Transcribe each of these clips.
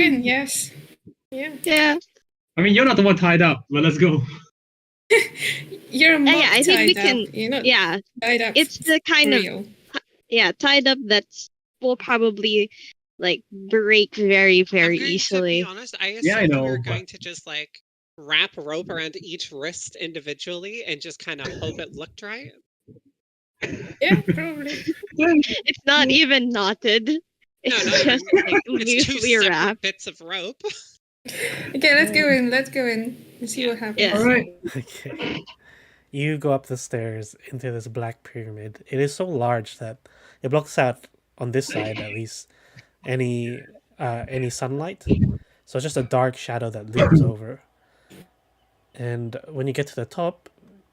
in, yes. Yeah. Yeah. I mean, you're not the one tied up, but let's go. You're not I think we tied can. up. You're not Yeah, tied up it's the kind for of real. tied up that's will probably like break very very I'm going easily. to be honest, I Yeah, I assumed know, we were but- going to just like wrap a rope around each wrist individually and just kind of hope it looked right. Yeah, probably. It's not even knotted. It's No, just like It's two loosely separate wrapped. bits of rope. Okay, let's go in. Let's go in and see what happens. Yeah. All right. Okay. You go up the stairs into this black pyramid. It is so large that it blocks out on this side at least any sunlight. So it's just a dark shadow that looms over. And when you get to the top,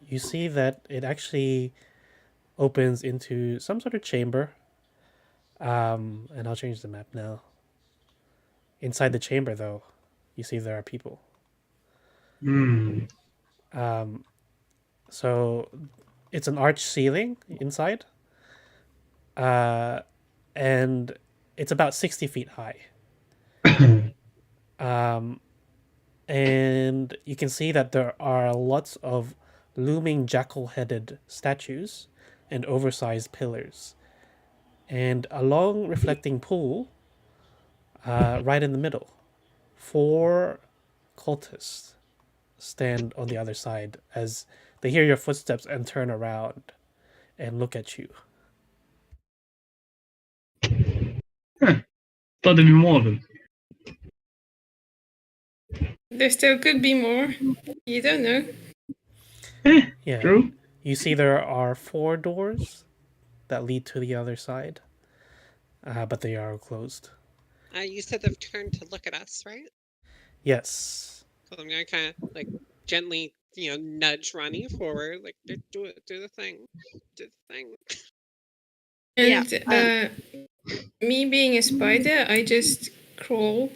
you see that it actually opens into some sort of chamber. And I'll change the map now. Inside the chamber, though, you see there are people. Hmm. So it's an arched ceiling inside. And it's about 60 feet high. And you can see that there are lots of looming jackal-headed statues and oversized pillars. And a long reflecting pool right in the middle. 4 cultists stand on the other side as they hear your footsteps and turn around and look at you. Thought there'd be more of them. There still could be more. You don't know. Yeah. True. You see there are 4 doors that lead to the other side, but they are closed. You said they've turned to look at us, right? Yes. So I'm gonna kind of like gently, nudge Ronnie forward, like do the thing, do the thing. And me being a spider, I just crawl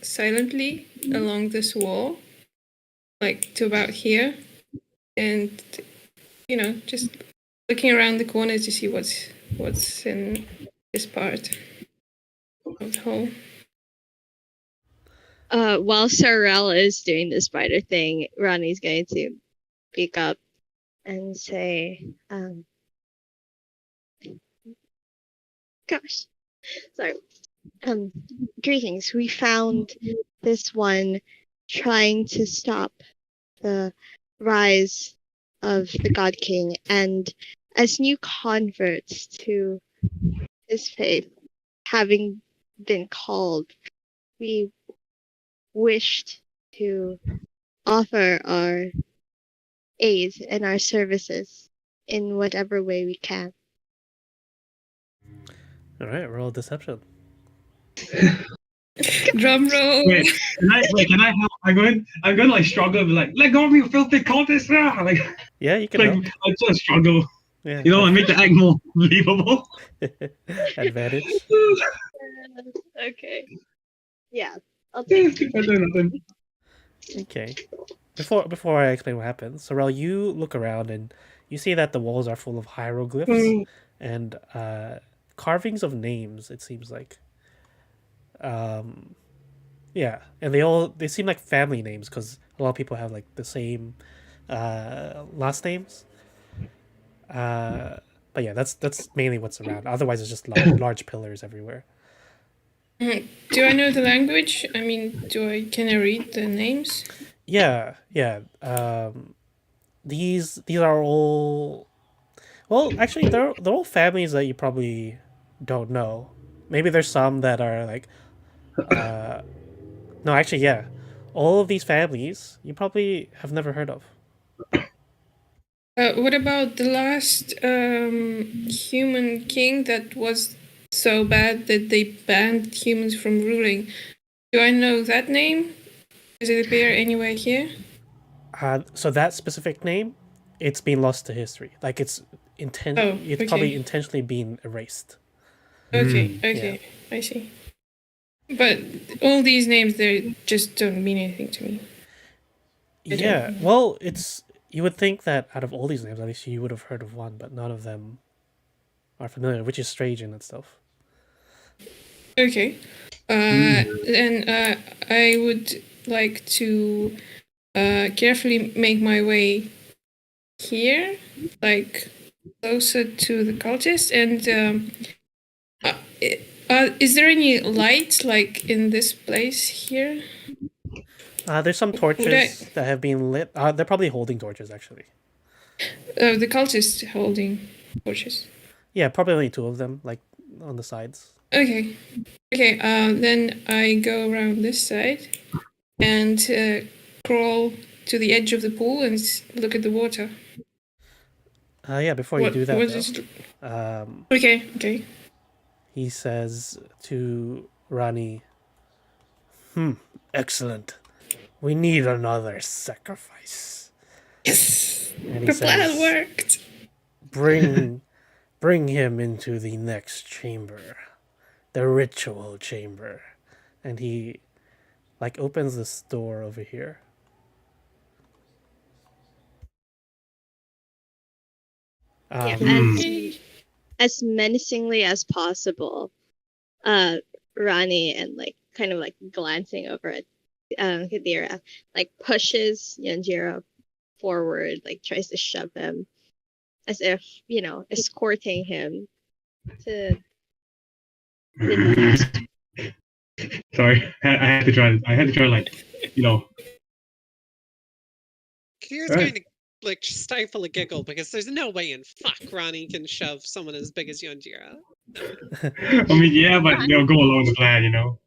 silently along this wall, like to about here, and just looking around the corners to see what's in this part of the hole. While Sorrel is doing the spider thing, Ronnie's going to pick up and say, gosh, sorry. Greetings. We found this one trying to stop the rise of the God King, and as new converts to his faith, having been called, we wished to offer our aid and our services in whatever way we can. All right, roll deception. Drum roll. Wait, can I help? I'm going to like struggle, be like, let go of me, you filthy cultist! Ah! Like, Yeah, you can like help. I just struggle. Yeah. And make the act more believable. Advantage. Okay. Yeah, I'll take it. I do nothing. Okay. Before I explain what happens, Sorrel, you look around and you see that the walls are full of hieroglyphs and carvings of names. It seems like. Yeah, and they seem like family names because a lot of people have like the same last names. But yeah, that's mainly what's around. Otherwise, it's just large pillars everywhere. Do I know the language? I mean, can I read the names? Yeah. These are all. Well, actually, they're all families that you probably don't know. Maybe there's some that are like. No, actually, yeah. All of these families you probably have never heard of. What about the last human king that was so bad that they banned humans from ruling? Do I know that name? Does it appear anywhere here? So that specific name, it's been lost to history. Like it's okay. probably intentionally been erased. Okay, I see. But all these names, they just don't mean anything to me. Yeah, well, you would think that out of all these names, at least you would have heard of one, but none of them are familiar, which is strange in itself. Okay. Then I would like to carefully make my way here, like closer to the cultist. And is there any light, like in this place here? There's some torches that have been lit. They're probably holding torches, actually. The cultist holding torches. Yeah, probably only 2 of them, like on the sides. Okay. Okay. Then I go around this side and crawl to the edge of the pool and look at the water. Yeah, before you do that, what though, is it? um, Okay. Okay. he says to Rani, excellent. We need another sacrifice. Yes. And he The plan says, worked. bring him into the next chamber. The ritual chamber. And he, like, opens this door over here. Yeah, Hmm. as menacingly as possible, Rani and like kind of like glancing over at Hidira, like pushes Yanjiro forward, like tries to shove him as if, you know, escorting him to the next. Sorry, I had to try. I had to try, like, you know. Kira's Right. going to like stifle a giggle because there's no way in fuck Ronnie can shove someone as big as Yonjiro. I mean, yeah, but go along the plan, you know.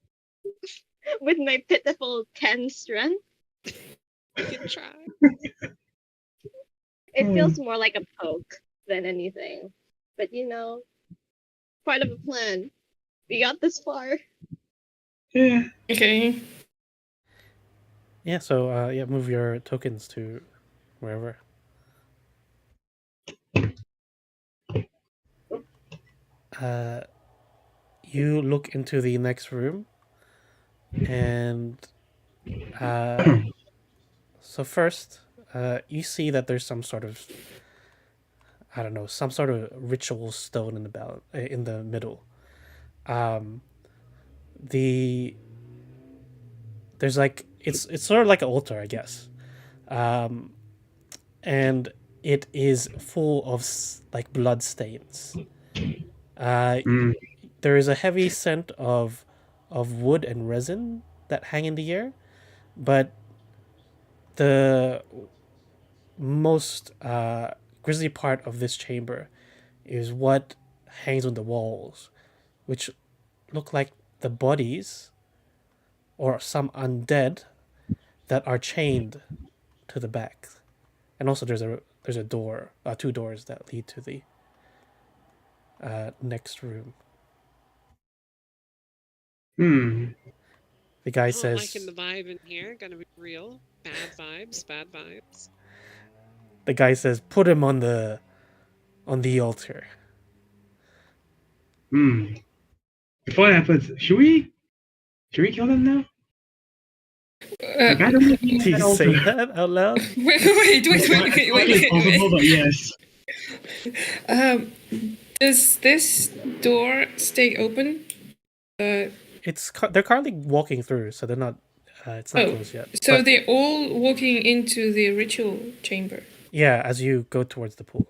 With my pitiful 10 strength. We can try. It feels more like a poke than anything. But you know, part of a plan. We got this far. Yeah. Okay. Yeah, so yeah, move your tokens to wherever. You look into the next room, and so first, you see that there's some sort of, I don't know, some sort of ritual stone in the middle. There's like it's sort of like an altar, I guess, and it is full of like blood stains. There is a heavy scent of wood and resin that hang in the air, but the most grisly part of this chamber is what hangs on the walls, which look like the bodies or some undead that are chained to the back. And also there's a door, 2 doors that lead to the next room. The guy says, liking the vibe in here. Gonna be real. Bad vibes. Bad vibes. the guy says, put him on the altar. Before that happens, should we kill them now? Like, I don't know if Did you say that out loud? Wait. It's possible, but yes. Does this door stay open? They're currently walking through, so they're not. It's not closed yet. So But, they're all walking into the ritual chamber. yeah, as you go towards the pool.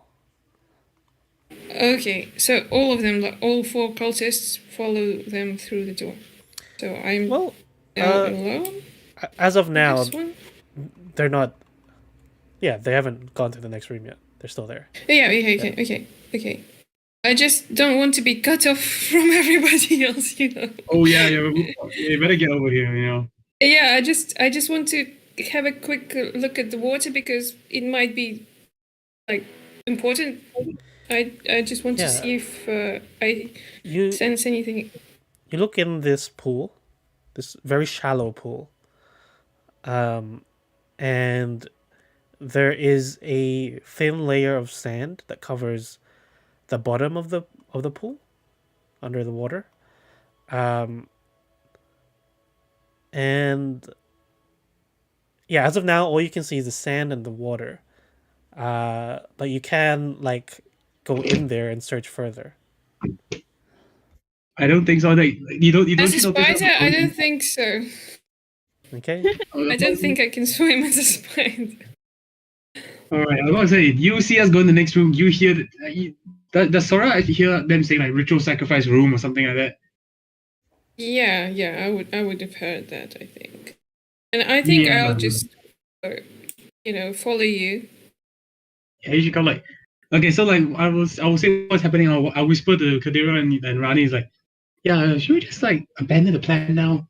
Okay, so all of them, like all 4 cultists, follow them through the door. So I'm Well, now alone. as of now, This one? they're not. Yeah, they haven't gone to the next room yet. They're still there. Yeah. Okay. I just don't want to be cut off from everybody else, you know. Oh yeah. You better get over here, you know. Yeah, I just want to have a quick look at the water because it might be like important. I just want to Yeah. see if I You sense anything. you look in this pool, this very shallow pool, and there is a thin layer of sand that covers the bottom of the pool, under the water, and yeah, as of now, all you can see is the sand and the water, but you can like go in there and search further. I don't think so. Like, you don't As a you notice spider, I don't think so. Okay. I don't think I can swim as a spider. All right, I was gonna say, you see us go in the next room. You hear does Sora hear them saying like ritual sacrifice room or something like that? Yeah, I would have heard that, I think. And I think Yeah. I'll just, follow you. Yeah, you should come like. Okay, so like I will say what's happening. I'll whisper to Kadira and Rani is like, yeah, should we just like abandon the plan now?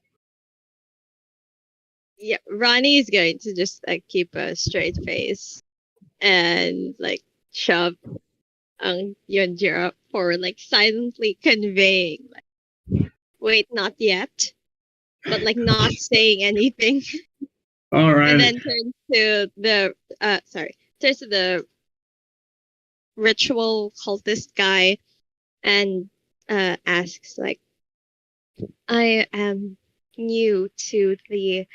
Yeah, Ronnie is going to just like keep a straight face and like shove Yonjiro forward, like silently conveying, like, wait, not yet, but like not saying anything. All right. And then turns to the ritual cultist guy and asks like, I am new to the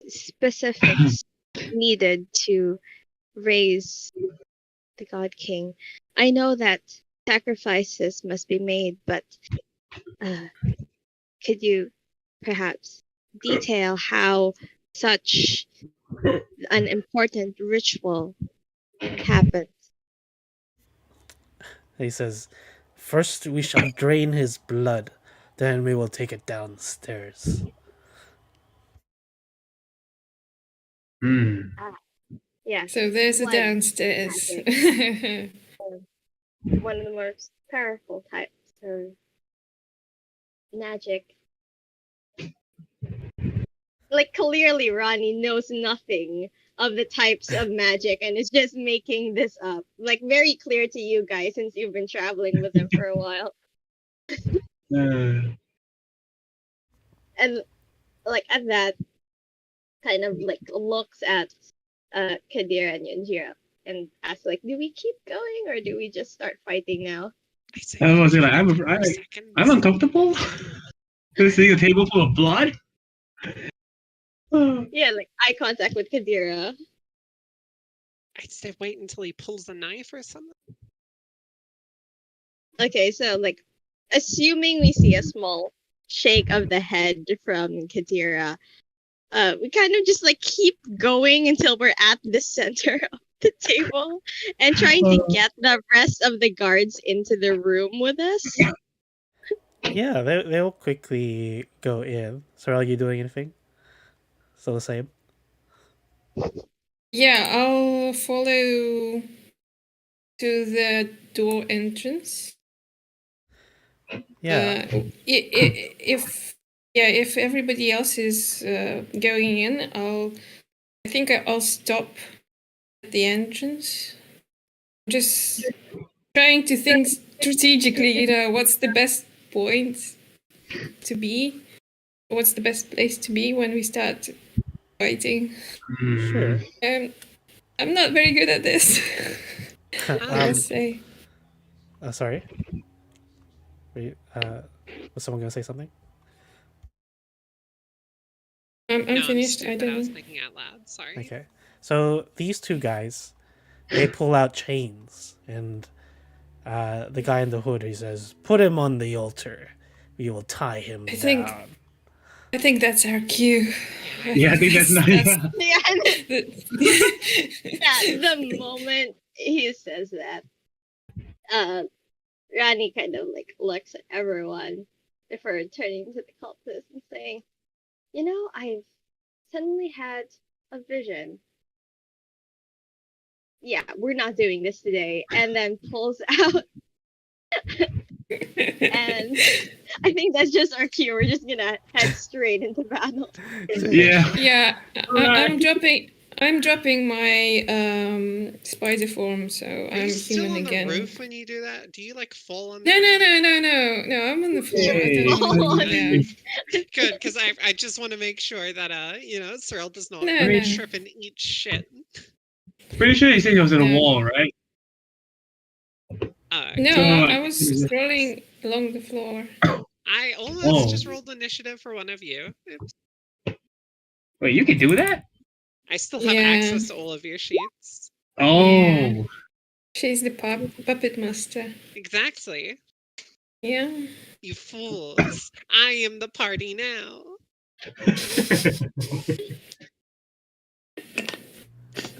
specifics needed to raise the God King. I know that sacrifices must be made, but could you perhaps detail how such an important ritual happens? He says, "First we shall drain his blood, then we will take it downstairs." Hmm. Yeah, So there's a Blood downstairs. one of the most powerful types of magic. Like clearly Ronnie knows nothing of the types of magic and is just making this up. Like very clear to you guys since you've been traveling with him for a while. And like at that kind of like looks at Kadira and Yunjiro and asks like, do we keep going or do we just start fighting now? I say, I was like, seconds. I'm uncomfortable. Seeing a table full of blood. Yeah, like eye contact with Kadira. I'd say wait until he pulls a knife or something. Okay, so like assuming we see a small shake of the head from Kadira, we kind of just like keep going until we're at the center of the table and trying to get the rest of the guards into the room with us. Yeah, they'll quickly go in. So are you doing anything? Still the same? Yeah, I'll follow to the door entrance. Yeah. If everybody else is going in, I think I'll stop at the entrance. Just trying to think strategically, what's the best point to be? What's the best place to be when we start fighting? Sure. I'm not very good at this. I must say. Sorry. Was someone gonna say something? I'm No, finished. stupid. I don't was know. thinking out loud. Sorry. Okay. So these two guys, they pull out chains, and the guy in the hood, he says, "Put him on the altar. We will tie him down." I think that's our cue. Yeah, I think that's nice. Yeah, Yeah, the moment he says that, Rani kind of like looks at everyone before turning to the cultist and saying, I've suddenly had a vision. Yeah, we're not doing this today. And then pulls out. And I think that's just our cue. We're just gonna head straight into battle. Yeah. Yeah, I'm dropping my spider form, so Are I'm you still human on the again. roof when you do that? Do you like fall on? No, I'm on the floor. Yay. I don't Oh, even know. Good, because I just want to make sure that Cyril does not No. trip and eat shit. Pretty sure you said he was in a No. wall, right? No, So, I was rolling along the floor. I almost Oh. just rolled initiative for one of you. Oops. Wait, you can do that? I still have Yeah. access to all of your sheets. Oh. Yeah. She's the puppet master. Exactly. Yeah. You fools! I am the party now.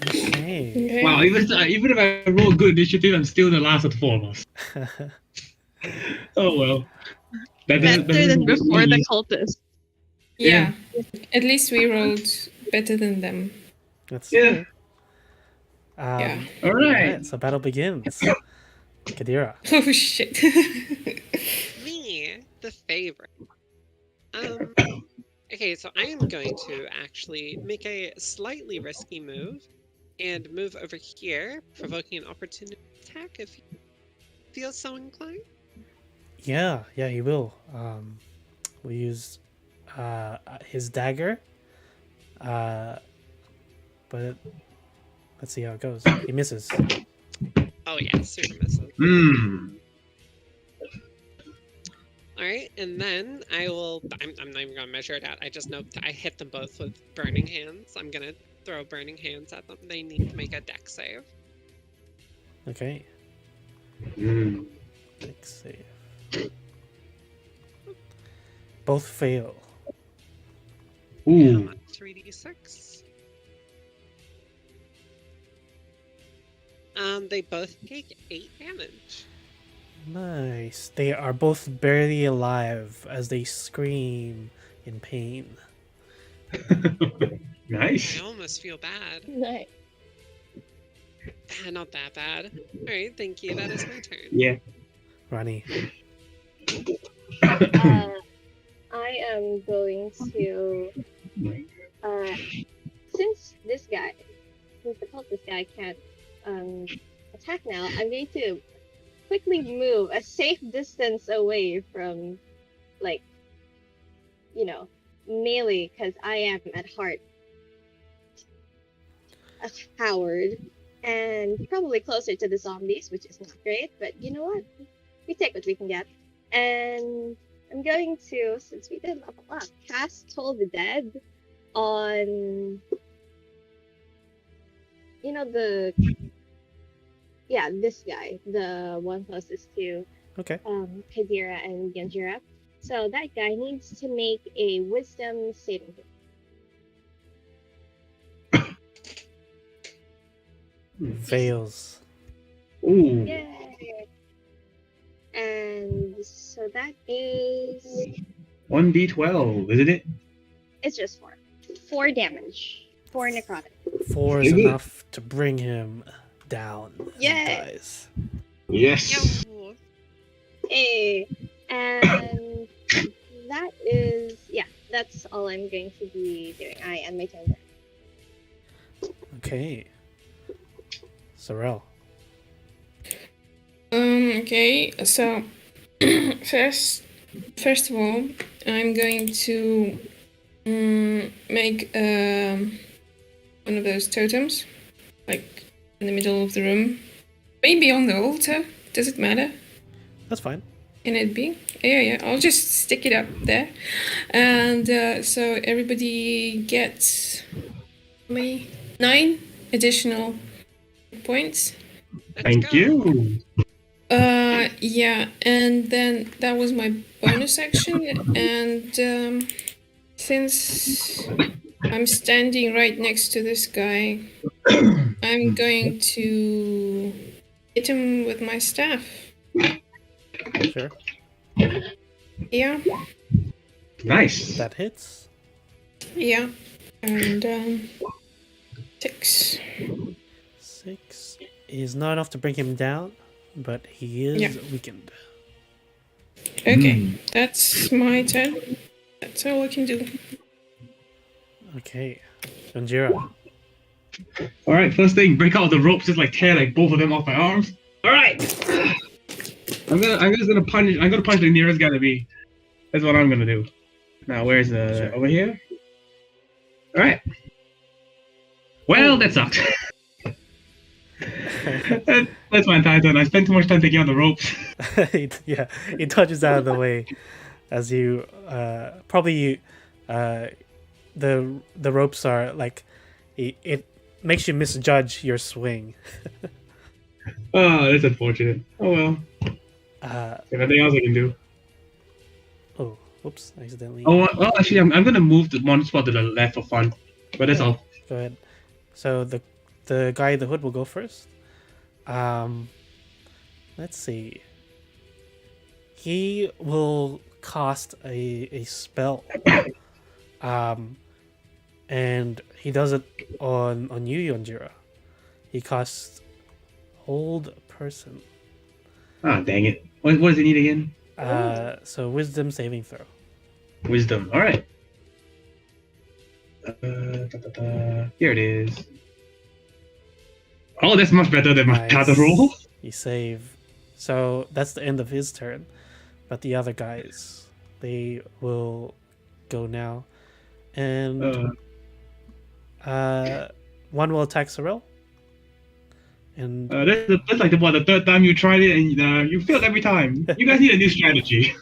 Okay. Okay. Wow, even if I roll good initiative, I'm still the last of the 4 of us. Oh well. Better than before the me. cultist. Yeah. At least we rolled better than them. That's Yeah. true. Yeah. All right. So battle begins. Kadira. Oh shit. Me, the favorite. Okay, so I am going to actually make a slightly risky move and move over here, provoking an opportunity attack if you feel so inclined. Yeah, he will. We use his dagger. But let's see how it goes. He misses. Oh yeah, super misses. Hmm. All right, and then I will. I'm not even gonna measure it out. I just know I hit them both with burning hands. I'm gonna throw burning hands at them. They need to make a dex save. Okay. Hmm. Dex save. Both fail. Ooh. 3d6. They both take 8 damage. Nice. They are both barely alive as they scream in pain. Nice. I almost feel bad. Nice. Not that bad. All right, thank you. That is my turn. Yeah. Ronnie. I am going to, since the cultist guy can't attack now, I'm going to quickly move a safe distance away from, like, melee, because I am at heart a coward, and probably closer to the zombies, which is not great, but you know what? We take what we can get. And I'm going to, since we did level up, cast Toll the Dead on, this guy, the one closest to Okay. Kadira and Yanjira. So that guy needs to make a wisdom saving throw. Fails. Ooh. Yay! And so that is, 1d12, isn't it? it's just 4. 4 damage. 4 necrotic. 4 is enough to bring him down. As he Yay! dies. Yes. Yo. Hey, and that's all I'm going to be doing. I am my turn. Okay. Sorrel. Okay, so first of all, I'm going to make one of those totems, like in the middle of the room, maybe on the altar. Does it matter? That's fine. Can it be? Yeah. I'll just stick it up there, and so everybody gets how many? 9 additional points. Let's Thank go. you. Yeah, and then that was my bonus action, and since I'm standing right next to this guy, I'm going to hit him with my staff. Sure. Yeah, Nice. That hits. yeah, and 6. 6 is not enough to bring him down, but he is weakened. Okay, that's my turn. That's all I can do. Okay. Janjira. All right, first thing, break out the ropes, just like tear like both of them off my arms. All right. I'm gonna punch the nearest guy to me. That's what I'm gonna do. Now, where's the Sure. over here? All right. Well, that sucks. That's my entire turn. I spent too much time taking out the ropes. He dodges out of the way as you the ropes are like it makes you misjudge your swing. Oh, that's unfortunate. Oh well. There's nothing else I can do. Oh, whoops! Accidentally. Oh, well, actually, I'm gonna move the one spot to the left for fun. But that's all. Go ahead. So the guy in the hood will go first. Let's see. He will cast a spell. And he does it on you, Yonjira. He casts Hold Person. Ah, dang it. What does it need again? So Wisdom saving throw. Wisdom. All right. Here it is. Oh, that's much better than my Nice. other roll. You save. So that's the end of his turn. But the other guys, they will go now. And one will attack Sorel. And That's like the third time you tried it and you failed every time. You guys need a new strategy.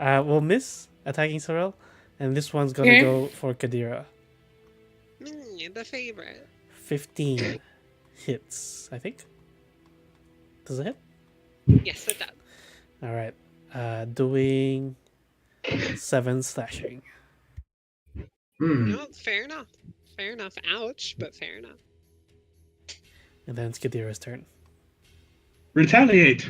will miss attacking Sorel. And this one's gonna Okay. go for Kadira. The favorite. 15 hits, I think. Does it hit? Yes, it does. Alright. Doing 7 slashing. No, fair enough. Fair enough. Ouch, but fair enough. And then it's Kadira's turn. Retaliate.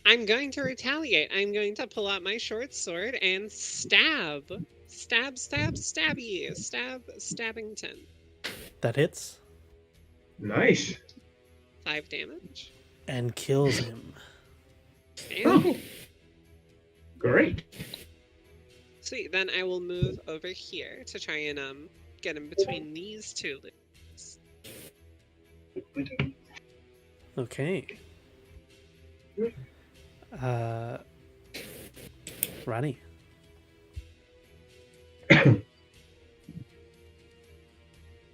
I'm going to retaliate. I'm going to pull out my short sword and stab. Stab, stab, stabby. Stab, Stabbington. That hits. Nice. 5 damage. And kills him. And Great. sweet. Then I will move over here to try and get in between these two loops. Okay. Rani.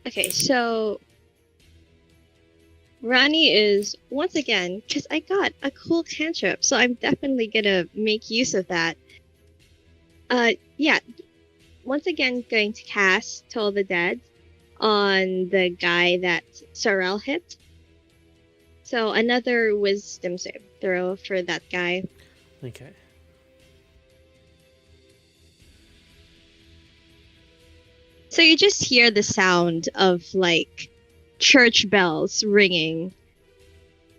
Okay, so Rani is once again, because I got a cool cantrip, so I'm definitely gonna make use of that. Yeah, once again going to cast Toll the Dead on the guy that Sorel hit. So another Wisdom save throw for that guy. Okay. So you just hear the sound of like church bells ringing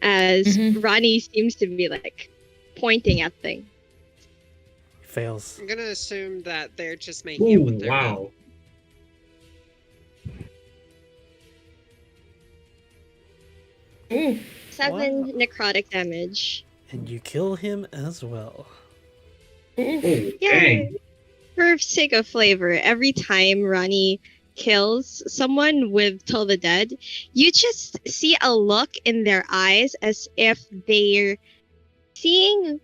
as Mhm. Ronnie seems to be like pointing at things. Fails. I'm gonna assume that they're just making it Ooh, with their wow. Ooh. 7 Wow. necrotic damage. And you kill him as well. Ooh. Oh, Yay! dang. For sake of flavor, every time Ronnie kills someone with Toll the Dead, you just see a look in their eyes as if they're seeing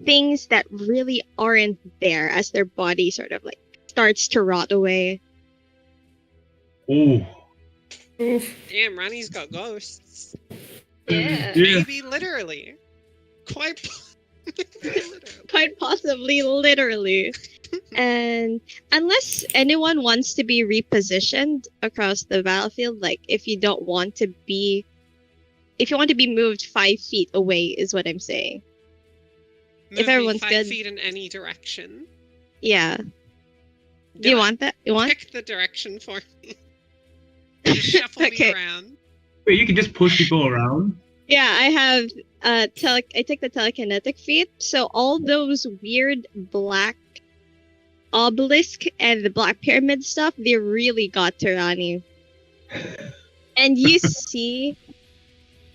things that really aren't there as their body sort of like starts to rot away. Ooh. Oof. Damn, Ronnie's got ghosts. Yeah. Yeah. Maybe literally. Quite literally. Quite possibly, literally. And unless anyone wants to be repositioned across the battlefield, like if you want to be moved 5 feet away, is what I'm saying. Move everyone's me 5 good. feet in any direction. Yeah. Do Do you it. want that? You want? Pick the direction for me. Just shuffle Okay. me around. Wait, you can just push people around? Yeah, I have I take the telekinetic feat, so all those weird black obelisk and the black pyramid stuff, they really got to Rani. And you see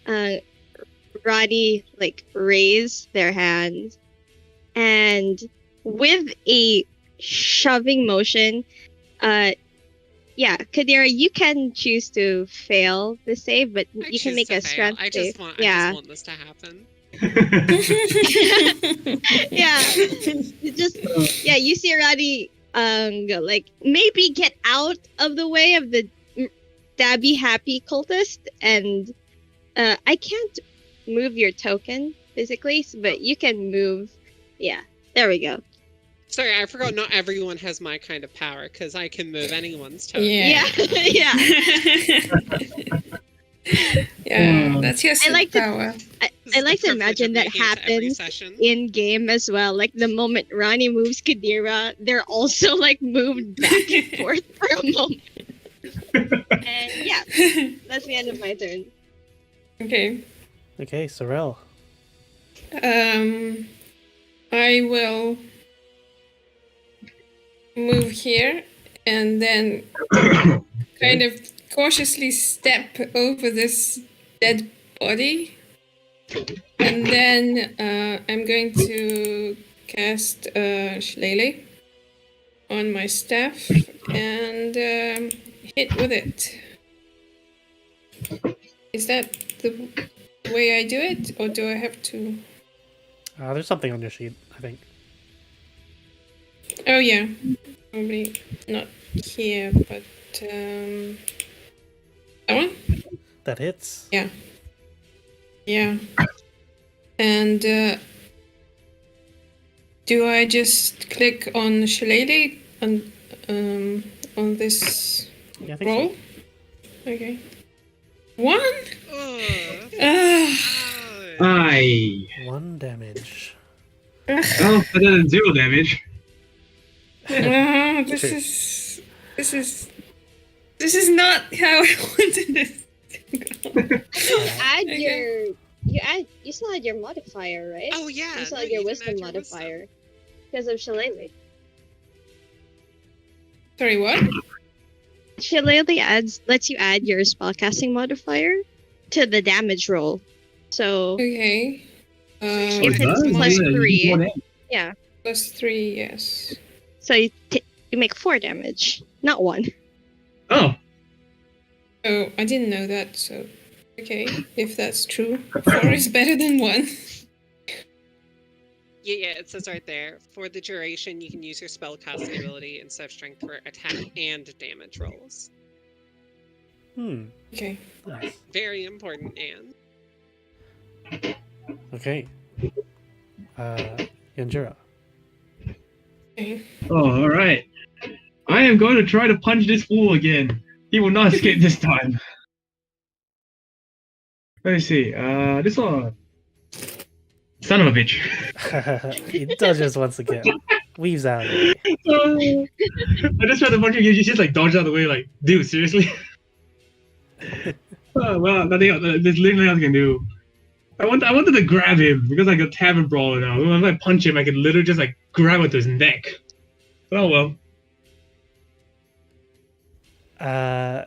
Rani like raise their hand, and with a shoving motion, yeah, Kadira, you can choose to fail the save, but I you can choose make to a fail. strength I save. just want this to happen. Yeah, you see Rani go, like maybe get out of the way of the stabby happy cultist, and I can't move your token physically, but you can move. Yeah, there we go. Sorry, I forgot not everyone has my kind of power, because I can move anyone's token. Yeah. Yeah. Yeah, that's your I like to- superpower. This I is like the to privilege imagine of that making it to every happens session. in game as well. Like the moment Rani moves Kadira, they're also like moved back and forth for a moment. And yeah, that's the end of my turn. Okay. Okay, Sorel. I will move here and then kind of cautiously step over this dead body. And then I'm going to cast Shillelagh on my staff and hit with it. Is that the way I do it, or do I have to? There's something on your sheet, I think. Oh yeah, probably not here, but that one. That hits. Yeah. Yeah. And do I just click on Shillelagh on this Yeah, I think roll? Okay. 1? Ugh. Ah. Aye. so. 1 damage. Oh, better than 0 damage. This True. is not how I wanted this to go. You still had your modifier, right? Oh yeah. You still no, had your can wisdom add your modifier because of Shillelagh. Sorry, what? Shillelagh lets you add your spellcasting modifier to the damage roll. So Okay. If it's does? plus Yeah, you 3. do more damage. yeah, +3, yes. so you make 4 damage, not 1. Oh, Oh, I didn't know that, so okay, if that's true. 4 is better than 1. Yeah, it says right there. For the duration, you can use your spellcasting ability instead of strength for attack and damage rolls. Okay. Nice. Very important, and Okay. Yanjira. Okay. oh, alright. I am going to try to punch this fool again. He will not escape this time. Let me see. This one. Son of a bitch. He dodges once again. Weaves out. I just tried to punch him. He just like dodged out of the way. Like, dude, seriously? Well, nothing else. There's literally nothing I can do. I wanted to grab him because I got tavern brawler now. When I punch him, I can literally just like grab onto his neck. Oh well.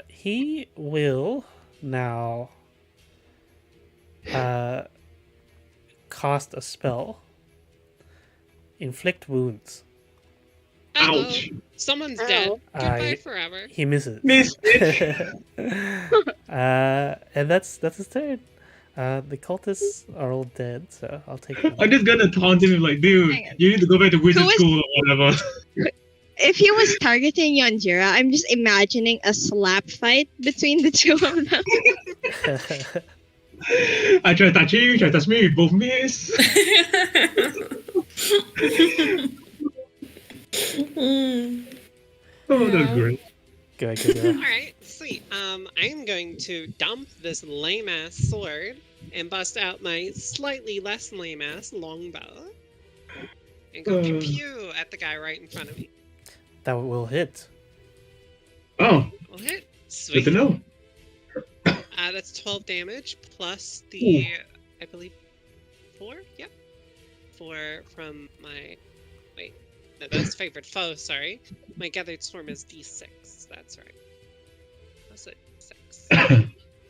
He will now cast a spell. Inflict wounds. Ouch. Someone's Ow. dead. Goodbye I- forever. He misses. Miss And that's his turn. The cultists are all dead, so I'll take them. I'm just gonna taunt him like, dude, Hang on. you need to go back to wizard Who is- school or whatever. If he was targeting Yanjira, I'm just imagining a slap fight between the two of them. I try to touch you, try to touch me, we both miss. Oh, that's Yeah. great. Go ahead, Kadira. Alright, sweet. I'm going to dump this lame ass sword and bust out my slightly less lame ass longbow. And go pew pew at the guy right in front of me. That will hit. Oh, Will hit. good Sweet. to know. That's 12 damage plus the, I believe, 4? Yep. 4 from my. Wait. No, that's favorite foe, sorry. My gathered storm is d6. That's right. That's it. 6. So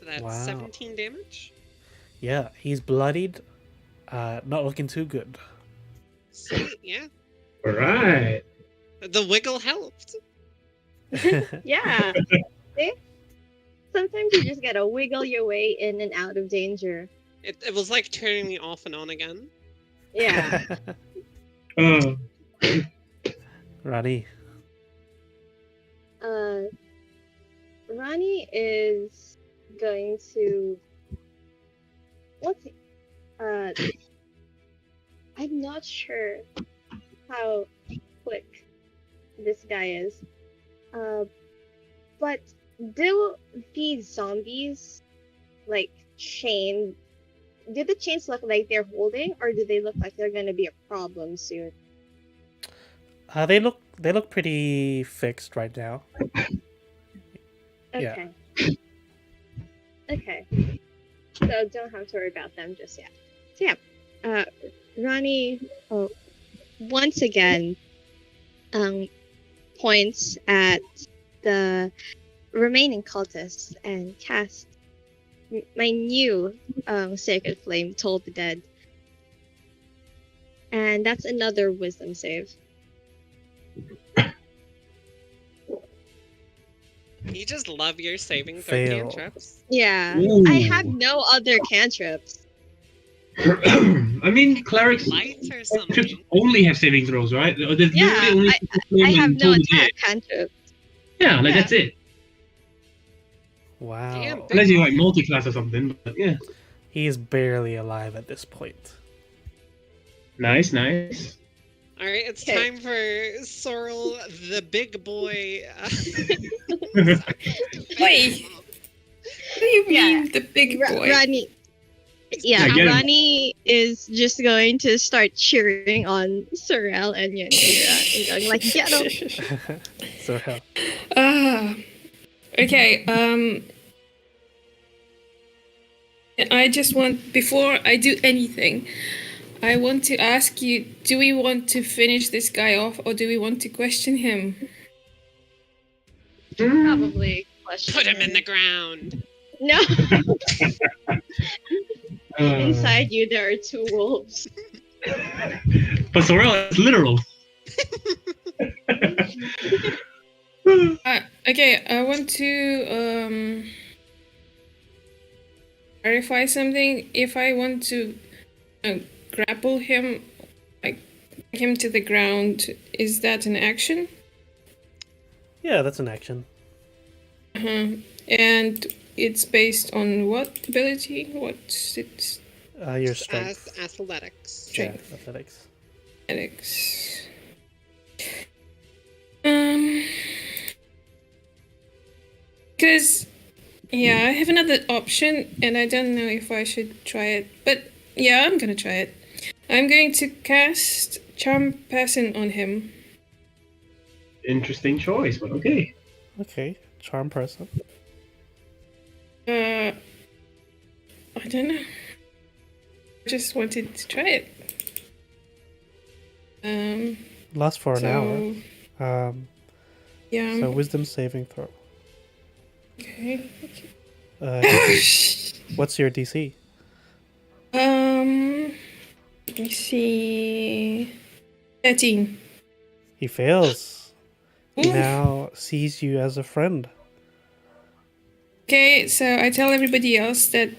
that's Wow. 17 damage. Yeah, he's bloodied. Not looking too good. Sweet, yeah. Alright. The wiggle helped. Yeah. See? Sometimes you just gotta wiggle your way in and out of danger. It was like turning me off and on again. Yeah. Rani. Rani is going to. I'm not sure how quick this guy is. But do these zombies, like, chained do the chains look like they're holding, or do they look like they're gonna be a problem soon? They look pretty fixed right now. Yeah. Okay. Okay. So don't have to worry about them just yet. So yeah, Ronnie, once again, points at the remaining cultists and cast my new sacred flame, Toll the Dead, and that's another wisdom save. You just love your saving throw Fail. cantrips. Yeah, Ooh. I have no other cantrips. I mean, clerics Lights or cantrips something. only have saving throws, right? There's Yeah, literally only I have and no Toll the attack Dead. cantrips. Yeah, like Yeah. that's it. Wow. Damn, Unless you like multi-class or something, but yeah. He is barely alive at this point. Nice, nice. All right, it's Okay. time for Sorrel, the big boy. Wait. What do you Yeah. mean, the big boy? Ronnie. Yeah, Yeah, get him. Ronnie is just going to start cheering on Sorrel and Yanira and going like, get him. So hell. Okay, I just want, before I do anything, I want to ask you, do we want to finish this guy off or do we want to question him? Probably question. Put him in the ground. No, Uh, inside you there are two wolves. But Sorrel is literal. Okay, I want to clarify something. If I want to grapple him, like him to the ground, is that an action? Yeah, that's an action. And it's based on what ability? What's its Your strength. Athletics. Yeah, strength? athletics. Athletics. Because, yeah, I have another option, and I don't know if I should try it. But, yeah, I'm gonna try it. I'm going to cast Charm Person on him. Interesting choice, but okay. Okay, charm person. I don't know. I just wanted to try it. Lasts for an so, hour. Yeah. So wisdom saving throw. Okay. What's your DC? Let me see. 13. He fails. He Oof. now sees you as a friend. Okay, so I tell everybody else that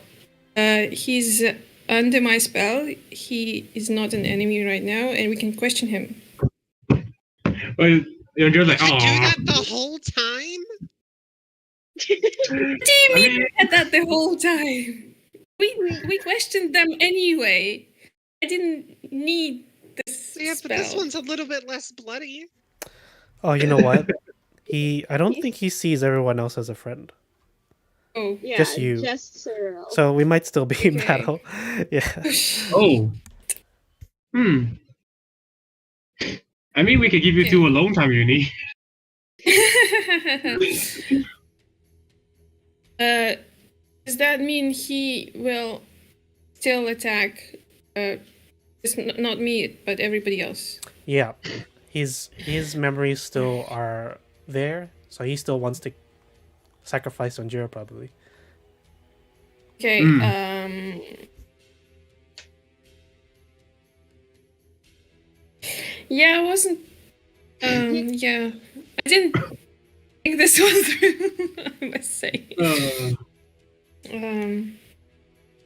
he's under my spell. He is not an enemy right now, and we can question him. Well, you're just like, You do oh. that the whole time? What do you mean we had that the whole time? We questioned them anyway. I didn't need this Yeah, spell. but this one's a little bit less bloody. Oh, you know what? I don't think he sees everyone else as a friend. Oh. Yeah, Just you. Just Sorrel. So we might still be in Okay. battle. Yeah. Oh. I mean, we could give you two alone time, Uni. Does that mean he will still attack? Just not me, but everybody else. Yeah. His memories still are there, so he still wants to sacrifice on Jira probably. Okay. Yeah, I wasn't. Yeah, I didn't think this one through. I must say.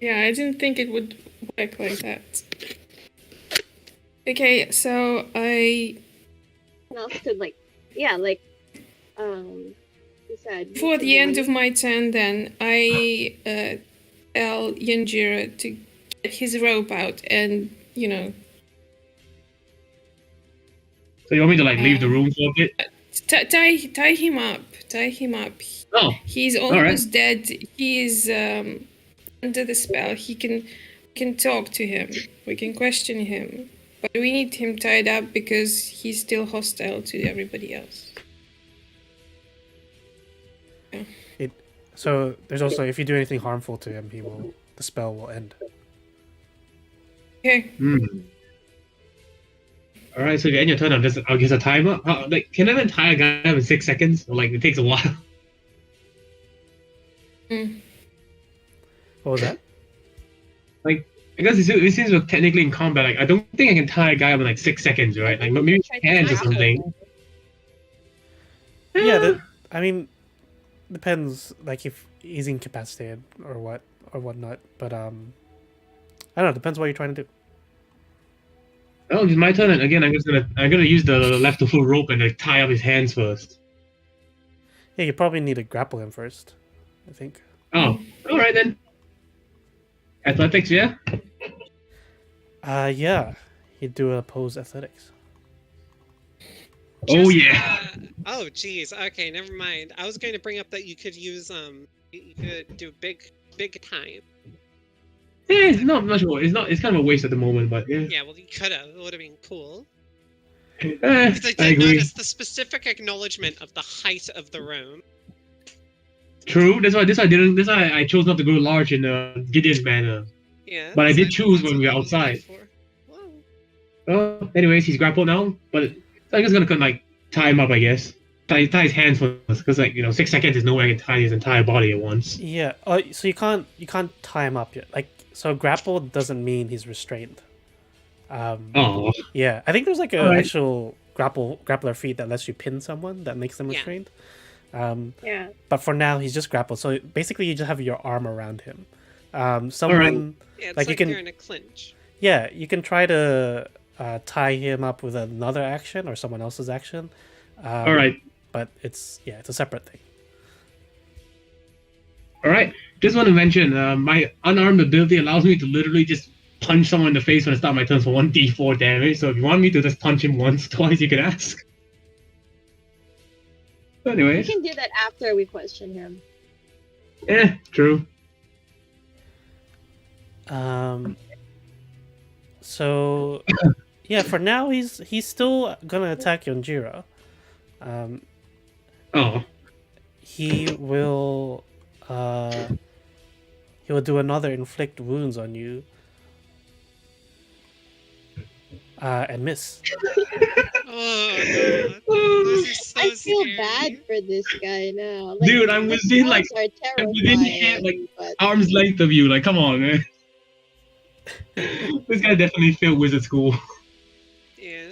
Yeah, I didn't think it would work like that. Okay, so I. Someone else could you said. For the end of my turn, then I tell Yanjira to get his rope out and So you want me to like leave the room for a bit? tie him up. Tie him up. Oh, He's right. almost dead. He is under the spell. He can We can talk to him. We can question him. But we need him tied up because he's still hostile to everybody else. So there's also, if you do anything harmful to him, the spell will end. Okay. All right, so if you end your turn, I'll guess a timer. Like, can I then tie a guy up in 6 seconds? Or like, it takes a while. What was that? I guess it seems we're technically in combat. Like, I don't think I can tie a guy up in like 6 seconds, right? Like, maybe hands or something. Yeah, I mean, depends. Like if he's incapacitated or whatnot. But I don't know. Depends what you're trying to do. Oh, it's my turn. And again, I'm gonna use the leftover rope and like tie up his hands first. Yeah, you probably need to grapple him first. I think. Oh, all right then. Athletics, yeah. Yeah, he'd do opposed athletics. Oh yeah. Oh geez. Okay, never mind. I was going to bring up that you could use you could do big time. Yeah, it's not much more. It's not. It's kind of a waste at the moment, but yeah. Yeah, well you could have. It would have been cool. Because Because I I did agree. notice the specific acknowledgement of the height of the room. True. That's why. That's why I chose not to go large in Gideon's manner. Yeah. But I did so choose that's when we what were I was going outside. for. Whoa. Well, anyways, he's grappled now, but I'm just gonna like tie him up, I guess. Tie his hands first, because 6 seconds is no way I can tie his entire body at once. Yeah. Oh, so you can't tie him up yet. Like, so grapple doesn't mean he's restrained. Oh, Yeah, I think there's like an Alright. actual grappler feat that lets you pin someone that makes them Yeah. restrained. Yeah. But for now, he's just grappled. So basically, you just have your arm around him. Someone, Yeah, it's Like, like, you can- you're in a clinch. yeah, you can try to tie him up with another action or someone else's action. all right, But it's a separate thing. all right. Just want to mention, my unarmed ability allows me to literally just punch someone in the face when I start my turn for 1d4 damage. So if you want me to just punch him once, twice, you can ask. We Anyways, can do that after we question him. true. So yeah, for now he's still gonna attack Yonjiro. Oh, He will do another inflict wounds on you. And miss. Oh god. This is so I feel scary. bad for this guy now. Dude, I'm his within, like, spells are I'm within terrifying, like, but arm's length of you. Like, come on, man. This guy definitely failed wizard school. Yeah.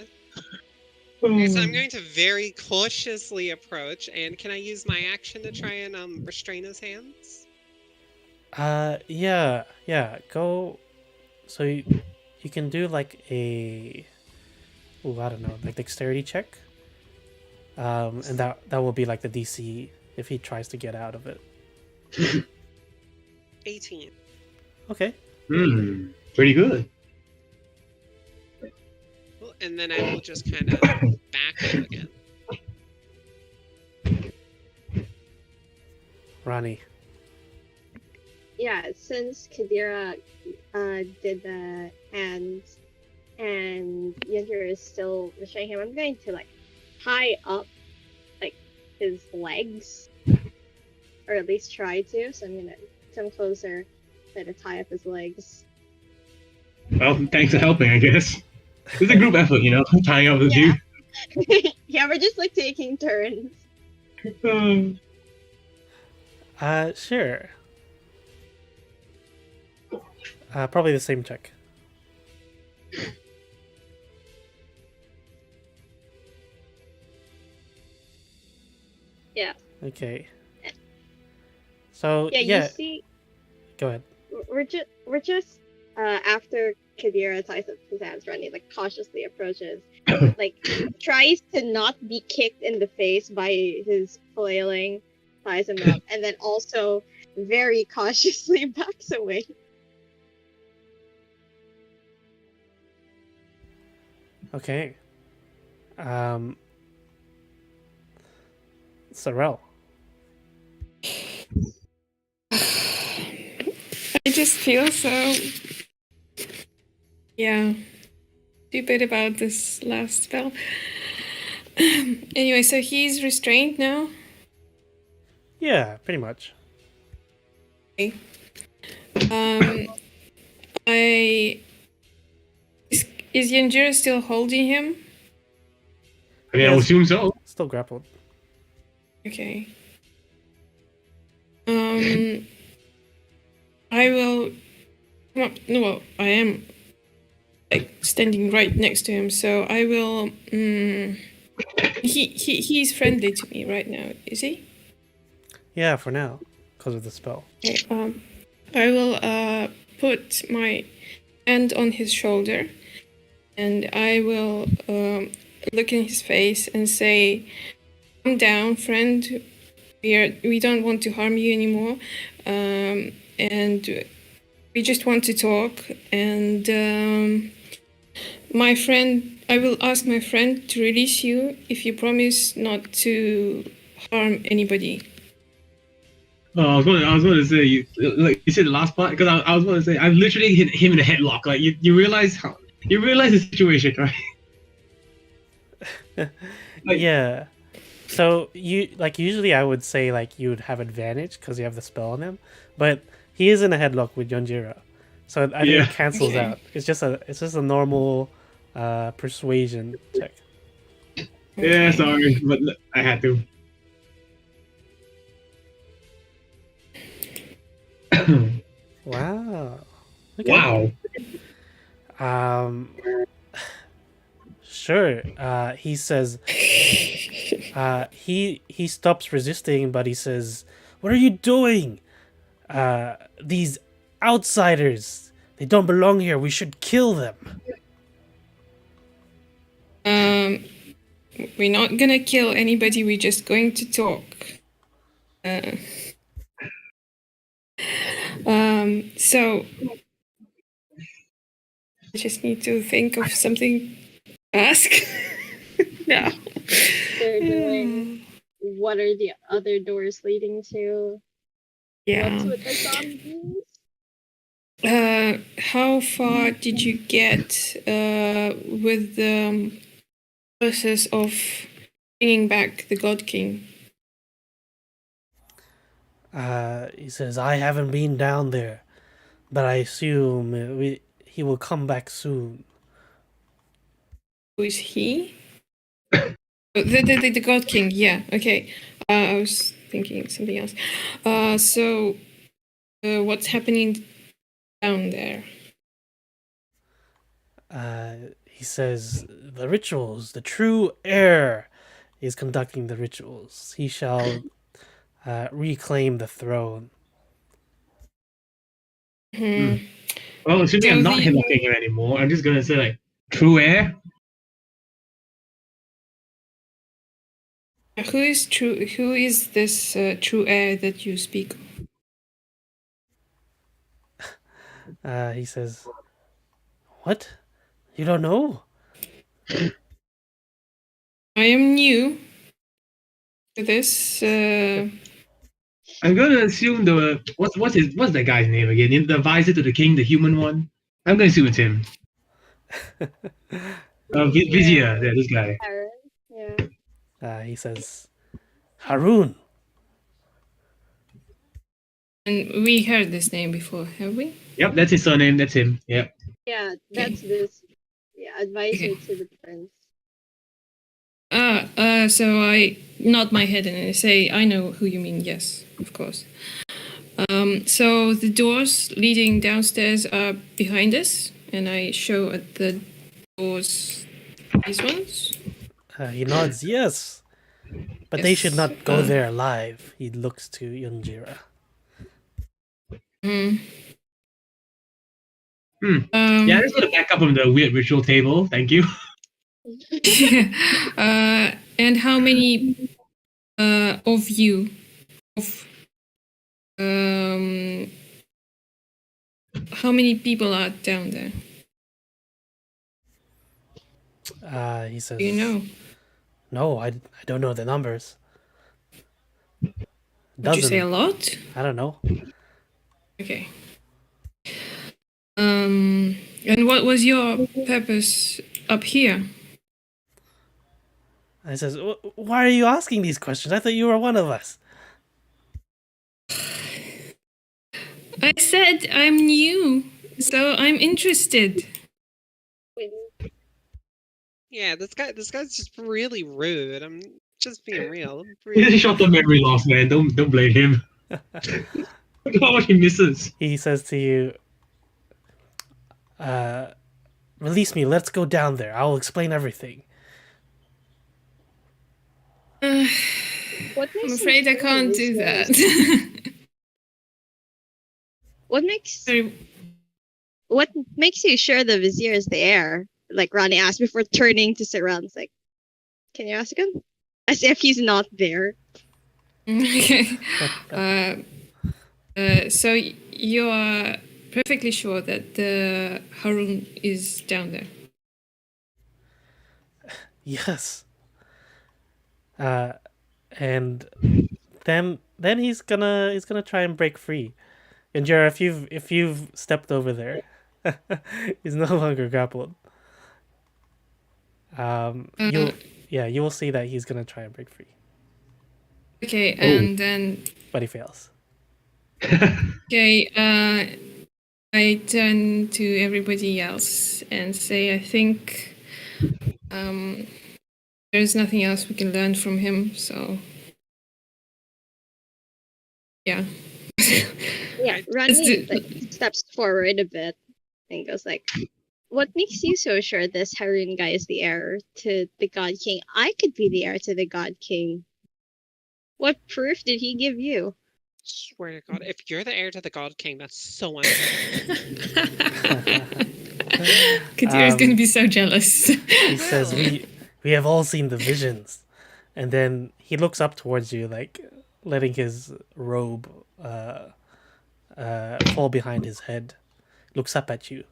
Okay, so I'm going to very cautiously approach, and can I use my action to try and restrain his hands? Yeah. Go. So you can do like a, I don't know, like dexterity check. And that will be like the DC if he tries to get out of it. 18. Okay. Pretty good. Well, and then I will just kind of back up again. Ronnie. yeah, since Kadira did the hands and Yunter is still restraining him, I'm going to like tie up like his legs, or at least try to. So I'm gonna come closer, try to tie up his legs. Well, thanks for helping, I guess. It's a group effort, tying up with Yeah. Yeah, we're just like taking turns. you. Sure. Probably the same check. Yeah. Okay. So Yeah, yeah, you see, go ahead. we're just after Kadira ties up his hands, Ronnie like cautiously approaches, like tries to not be kicked in the face by his flailing, ties him up, and then also very cautiously backs away. Okay. Sorrel. I just feel so Yeah. Stupid about this last spell. Anyway, so he's restrained now. Yeah, pretty much. I is Yanjira still holding him? I mean, I would Yes. assume so. Still grappled. Okay. I will come up. No, well, I am like standing right next to him, so I will. He's friendly to me right now, is he? Yeah, for now, because of the spell. Okay, I will put my hand on his shoulder, and I will look in his face and say, "Calm down, friend. We don't want to harm you anymore, and we just want to talk. And my friend, I will ask my friend to release you if you promise not to harm anybody." Oh, I was going to say, like you said the last part, because I was going to say, I literally hit him in a headlock. Like you realize the situation, right? Like- Yeah. So usually I would say like you would have advantage because you have the spell on him, but he is in a headlock with Yonjira, so I think Yeah. it cancels Okay. out. It's just a normal persuasion check. Yeah, Okay. sorry, but I had to. Wow. Okay. Wow. Sure. He says. He stops resisting, but he says, "What are you doing? These outsiders. They don't belong here. We should kill them." We're not gonna kill anybody. We're just going to talk. So I just need to think of something to ask. No. They're doing. What are the other doors leading to? What's Yeah. with the zombies? How far did you get with the process of bringing back the God King? He says, "I haven't been down there, but I assume he will come back soon." Who is he? Oh, the God King, yeah, okay. I was thinking something else. So what's happening down there? He says, "The rituals, the true heir is conducting the rituals. He shall reclaim the throne." Well, assuming So I'm not the- headlocking him anymore, I'm just gonna say like true air. Who is true? Who is this true heir that you speak of? He says, "What? You don't know?" I am new to this. I'm gonna assume what's that guy's name again? The advisor to the king, the human one. I'm gonna assume it's him. Vizier, yeah, this guy. Aaron? Yeah. He says, "Harun." And we heard this name before, have we? Yep, that's his surname. That's him. Yep. Yeah, that's this. Yeah, advisor Okay. to the prince. So I nod my head and I say, I know who you mean, yes, of course. So the doors leading downstairs are behind us, and I show at the doors, these ones. He nods, yes. But they should Yes, not go there alive. He looks to Yonjira. Yeah, just gonna back up on the weird ritual table. Thank you. And how many of you, how many people are down there? He says, Do you know? "No, I don't know the numbers." Would you say a lot? I don't know. Okay. And what was your purpose up here? And he says, "Why are you asking these questions? I thought you were one of us." I said I'm new, so I'm interested. Yeah, this guy's just really rude. I'm just being real. He Really. just shot the memory loss, man. Don't blame him. Look how much he misses. He says to you, "Release me. Let's go down there. I will explain everything." What I'm makes afraid you I sure can't the do vizier that. is- What makes Sorry, you sure the vizier is the heir? Like Ronnie asked before turning to Saran. Like, can you ask him? As if he's not there. okay. So you are perfectly sure that the Harun is down there. Yes. And then he's gonna try and break free. And Jera, if you've stepped over there, he's no longer grappled. You will see that he's gonna try and break free, Okay, and then but he fails. okay, I turn to everybody else and say, I think there's nothing else we can learn from him. So yeah. Yeah, Ronnie like steps forward a bit and goes like, "What makes you so sure this Harun guy is the heir to the God King? I could be the heir to the God King. What proof did he give you?" Swear to God, if you're the heir to the God King, that's so unfair. Kadir is going to be so jealous. He says, "We have all seen the visions," and then he looks up towards you, like letting his robe fall behind his head. Looks up at you,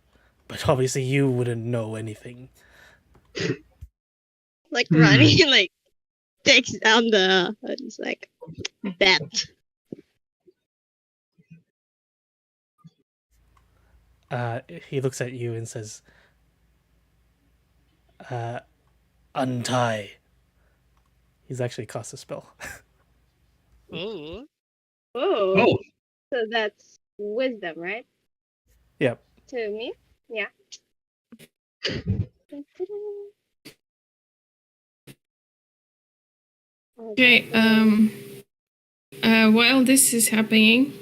but obviously you wouldn't know anything. Like Ronnie like takes down the it's like bet. He looks at you and says, "Untie." He's actually cast a spell. Oh, Oh. So that's wisdom, right? Yep. To me? Yeah. Okay, while this is happening,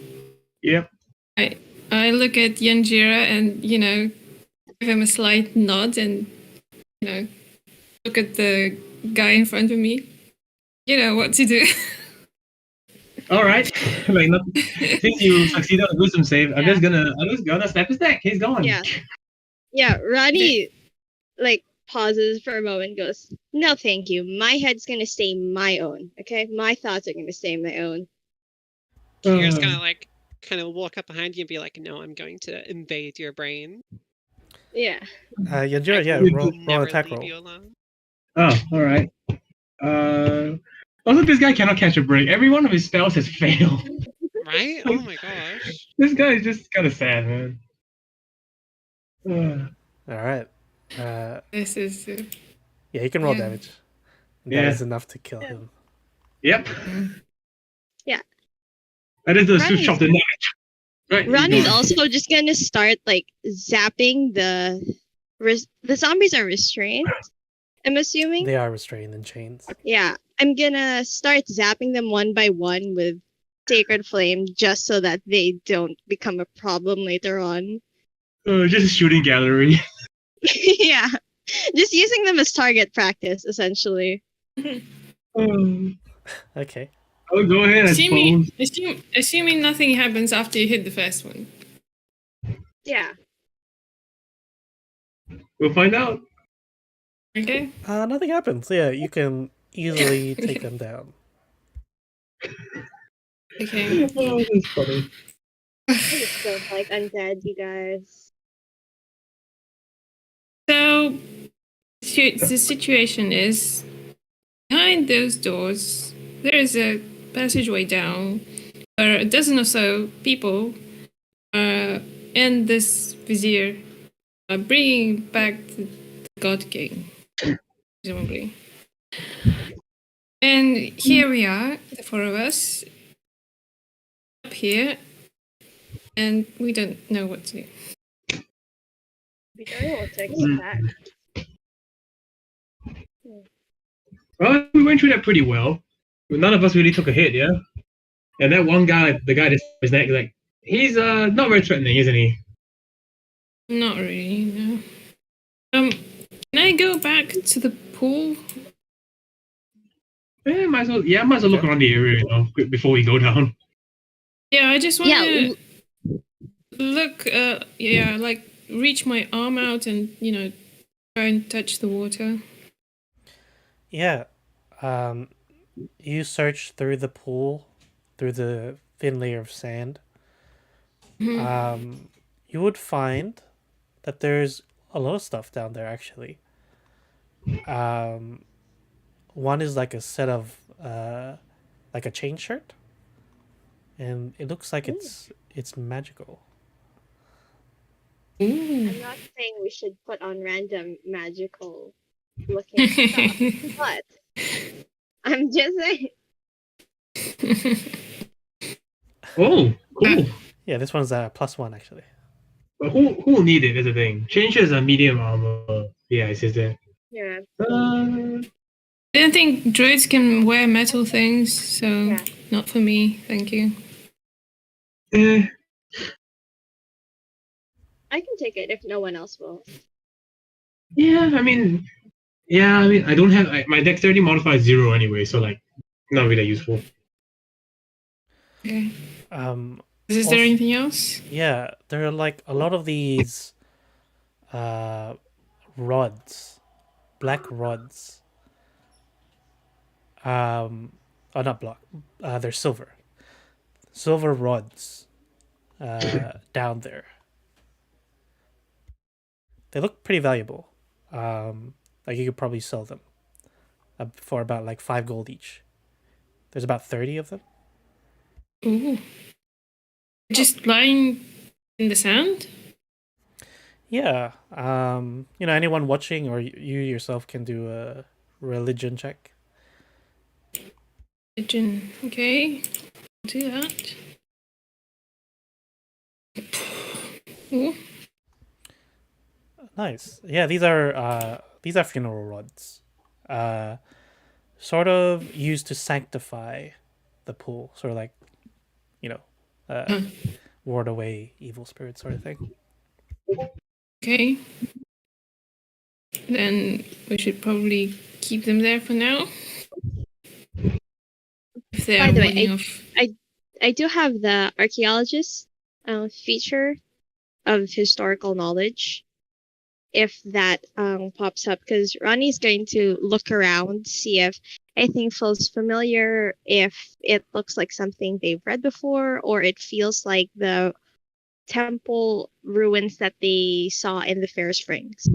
Yep. I look at Yanjira and, give him a slight nod and, look at the guy in front of me. You know what to do. All right. Like, since you succeeded on a wisdom save, I'm just gonna snap his neck. He's gone. Yeah. Yeah, Ronnie like pauses for a moment and goes, "No, thank you. My head's gonna stay my own. Okay? My thoughts are gonna stay my own." you're just gonna like kind of walk up behind you and be like, "No, I'm going to invade your brain." Yeah. Yanjira, yeah, will roll never attack leave roll. you alone. Oh, all right. Also, this guy cannot catch a break. Every one of his spells has failed. Right? Oh my gosh. This guy is just kind of sad, man. All right. This is. Yeah, he can roll Yeah. damage. That Yeah. is enough to kill him. Yep. Yeah. That is the Ronnie's- switch of the night. Right. Ronnie's go on. also just gonna start like zapping the zombies are restrained. I'm assuming. They are restrained in chains. Yeah, I'm gonna start zapping them one by one with Sacred Flame just so that they don't become a problem later on. Just a shooting gallery. Yeah, just using them as target practice, essentially. Okay. Oh, go ahead, I suppose. Assuming nothing happens after you hit the first one. Yeah. We'll find out. Okay. Nothing happens. Yeah, you can easily take them down. Okay. Oh, that's funny. I just don't like undead, you guys. So the situation is behind those doors there is a passageway down where a dozen or so people are end this vizier, bringing back the God King, presumably. And here we are, the four of us, up here, and we don't know what to do. We don't know what to expect. Well, we went through that pretty well. But none of us really took a hit, yeah. And that one guy, the guy that's his neck, like he's not very threatening, isn't he? Not really, no. Can I go back to the pool? Might as well. Yeah, might as well look around the area, you know, before we go down. Yeah, I just want Yeah, to look. Yeah, like reach my arm out and try and touch the water. Yeah. You search through the pool, through the thin layer of sand. You would find that there's a lot of stuff down there actually. One is like a set of like a chain shirt, and it looks like it's magical. I'm not saying we should put on random magical looking stuff, but I'm just saying. Oh, cool. Yeah, this one's a +1 actually. But who will need it? Is the thing. Changes a medium armor. Yeah, it says that. Yeah. I don't think druids can wear metal things, so Yeah. not for me. Thank you. Eh, I can take it if no one else will. yeah, I mean, I don't have my dexterity modifier is 0 anyway, so like, not really useful. Okay. Is Also- there anything else? Yeah, there are like a lot of these rods, black rods. Oh, not black. They're silver. Silver rods down there. They look pretty valuable. Like you could probably sell them for about like 5 gold each. There's about 30 of them. Ooh. Just lying in the sand? Yeah. Anyone watching or you yourself can do a religion check. Pigeon. Okay. I'll do that. Ooh. Nice. Yeah, these are funeral rods. Sort of used to sanctify the pool, sort of like, ward away evil spirits sort of thing. Okay. Then we should probably keep them there for now. If they By are the way, warning of. I do have the archaeologist feature of historical knowledge. If that pops up, because Ronnie's going to look around, see if anything feels familiar, if it looks like something they've read before, or it feels like the temple ruins that they saw in the Fair Springs.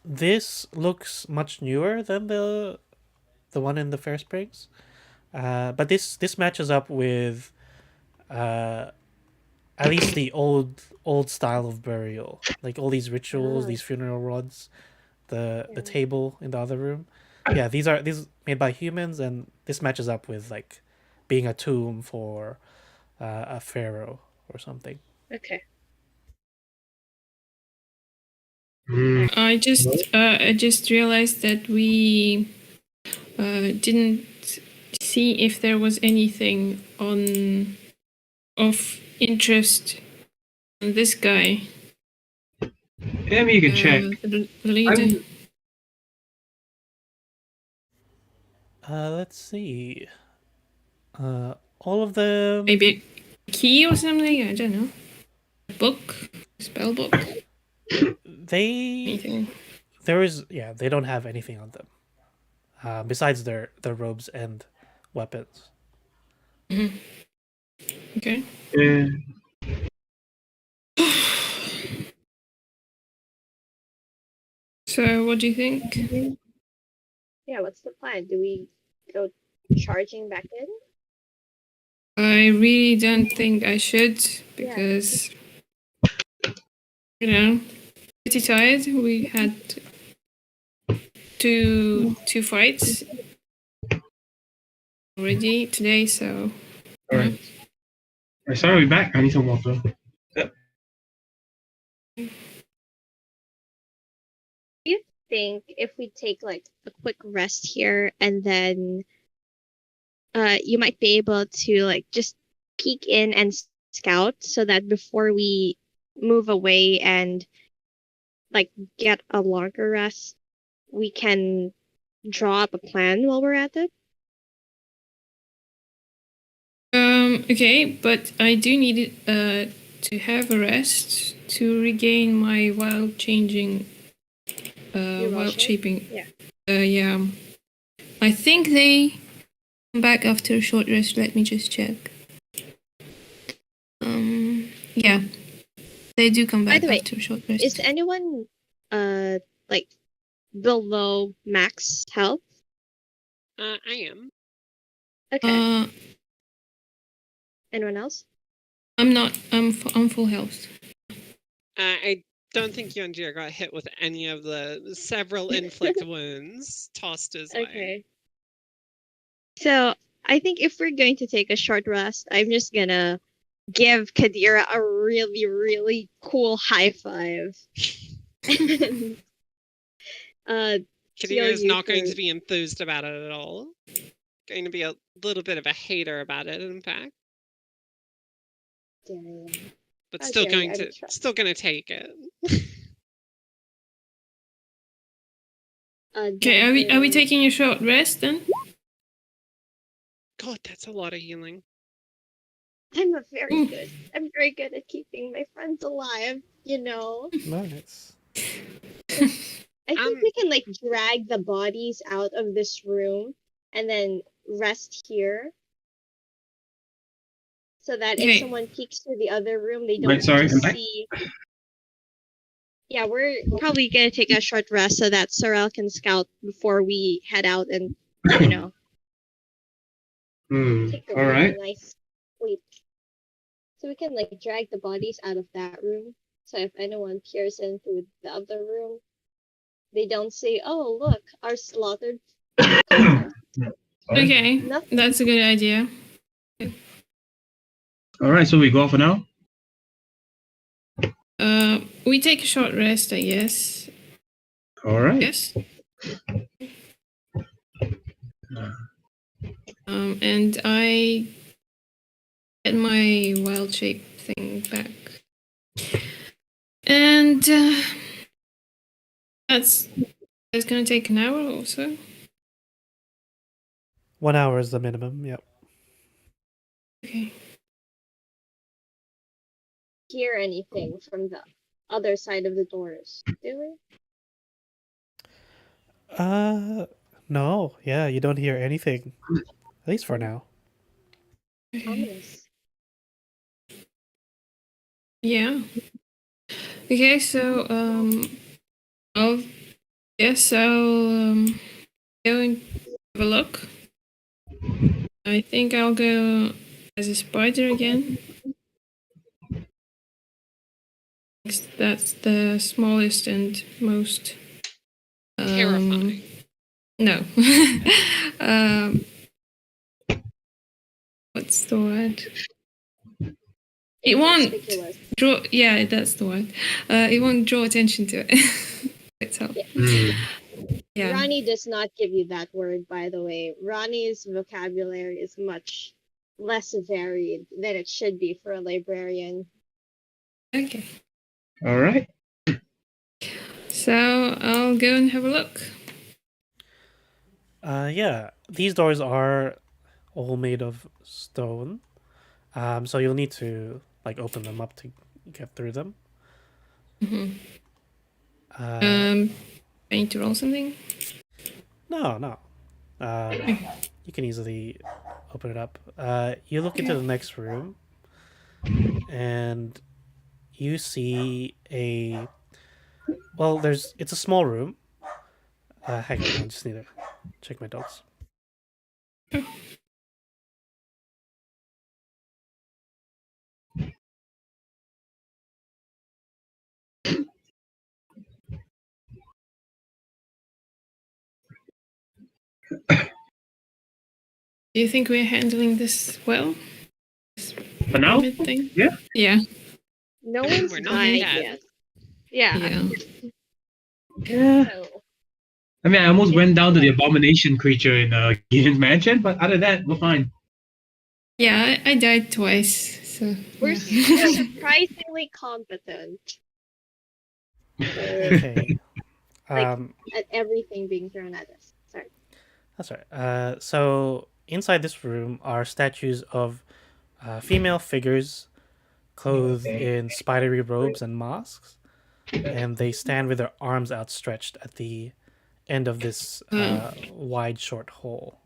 This looks much newer than the one in the Fair Springs, but this matches up with at least the old style of burial, like all these rituals, these funeral rods, the table in the other room. Yeah, these made by humans, and this matches up with like being a tomb for a pharaoh or something. Okay. I just realized that we didn't see if there was anything of interest on this guy. Yeah, maybe you can check. The leader. Let's see. All of them. Maybe a key or something. I don't know. A book, spell book, They anything. they don't have anything on them, besides their robes and weapons. Okay. Yeah. So, what do you think? Yeah, what's the plan? Do we go charging back in? I really don't think I should Yeah. because, you know, pretty tired. We had two fights already today, so All right. Sorry, I'll be back. I need some water. Think if we take like a quick rest here and then you might be able to like just peek in and scout so that before we move away and like get a longer rest, we can draw up a plan while we're at it. Okay, but I do need it to have a rest to regain my wild changing Your wild wild shape? shaping. Yeah. Yeah. I think they come back after a short rest. Let me just check. Yeah. They do come By back the way, after a short rest. Is anyone like below max health? I am. Okay. Anyone else? I'm not. I'm full health. I don't think Yonjir got hit with any of the several inflict wounds tossed his way. Okay. So I think if we're going to take a short rest, I'm just gonna give Kadira a really, really cool high five. Kadira is you not going for- to be enthused about it at all. Going to be a little bit of a hater about it, in fact. But How still dare you, going I'm to try- still going to take it. Okay, are we Dagger- taking a short rest then? God, that's a lot of healing. I'm very Ooh. good. I'm very good at keeping my friends alive, you know. Nice. I think we can like drag the bodies out of this room and then rest here. So that Okay. if someone peeks through the other room, they don't Right, sorry, just I'm back. see. Yeah, we're probably gonna take a short rest so that Sorel can scout before we head out and, you know, take a All right. really nice sleep. So we can like drag the bodies out of that room. So if anyone peers in through the other room, they don't say, "Oh, look, our slaughtered." Okay, Nothing. that's a good idea. All right. So we go for now. We take a short rest, I guess. All right. Yes. And I get my wild shape thing back. And that's gonna take an hour or so. 1 hour is the minimum. Yep. Okay. Hear anything from the other side of the doors, do we? No. Yeah, you don't hear anything. At least for now. Ominous. Yeah. Okay, so I'll go and have a look. I think I'll go as a spider again. That's the smallest and most Terrifying. No. What's the word? It won't Inconspicuous. draw. Yeah, that's the word. It won't draw attention to it itself. Yeah. Ronnie does not give you that word, by the way. Ronnie's vocabulary is much less varied than it should be for a librarian. Okay. All right. So I'll go and have a look. Yeah, these doors are all made of stone. So you'll need to like open them up to get through them. I need to roll something. No. You can easily open it up. You look into the next room, and you see a. Well, it's a small room. Hang on, I just need to check my notes. Do you think we're handling this well? This For now, pyramid thing? yeah. Yeah. No one's We're not died dead. yet. Yeah. Yeah. Yeah. So, I mean, I almost went down to the abomination creature in Gideon's mansion, but other than that, we're fine. Yeah, I died twice. So we're yeah. surprisingly competent Okay. at everything being thrown at us. Sorry. That's right. So inside this room are statues of female figures clothed in spidery robes and masks, and they stand with their arms outstretched at the end of this wide, short hall.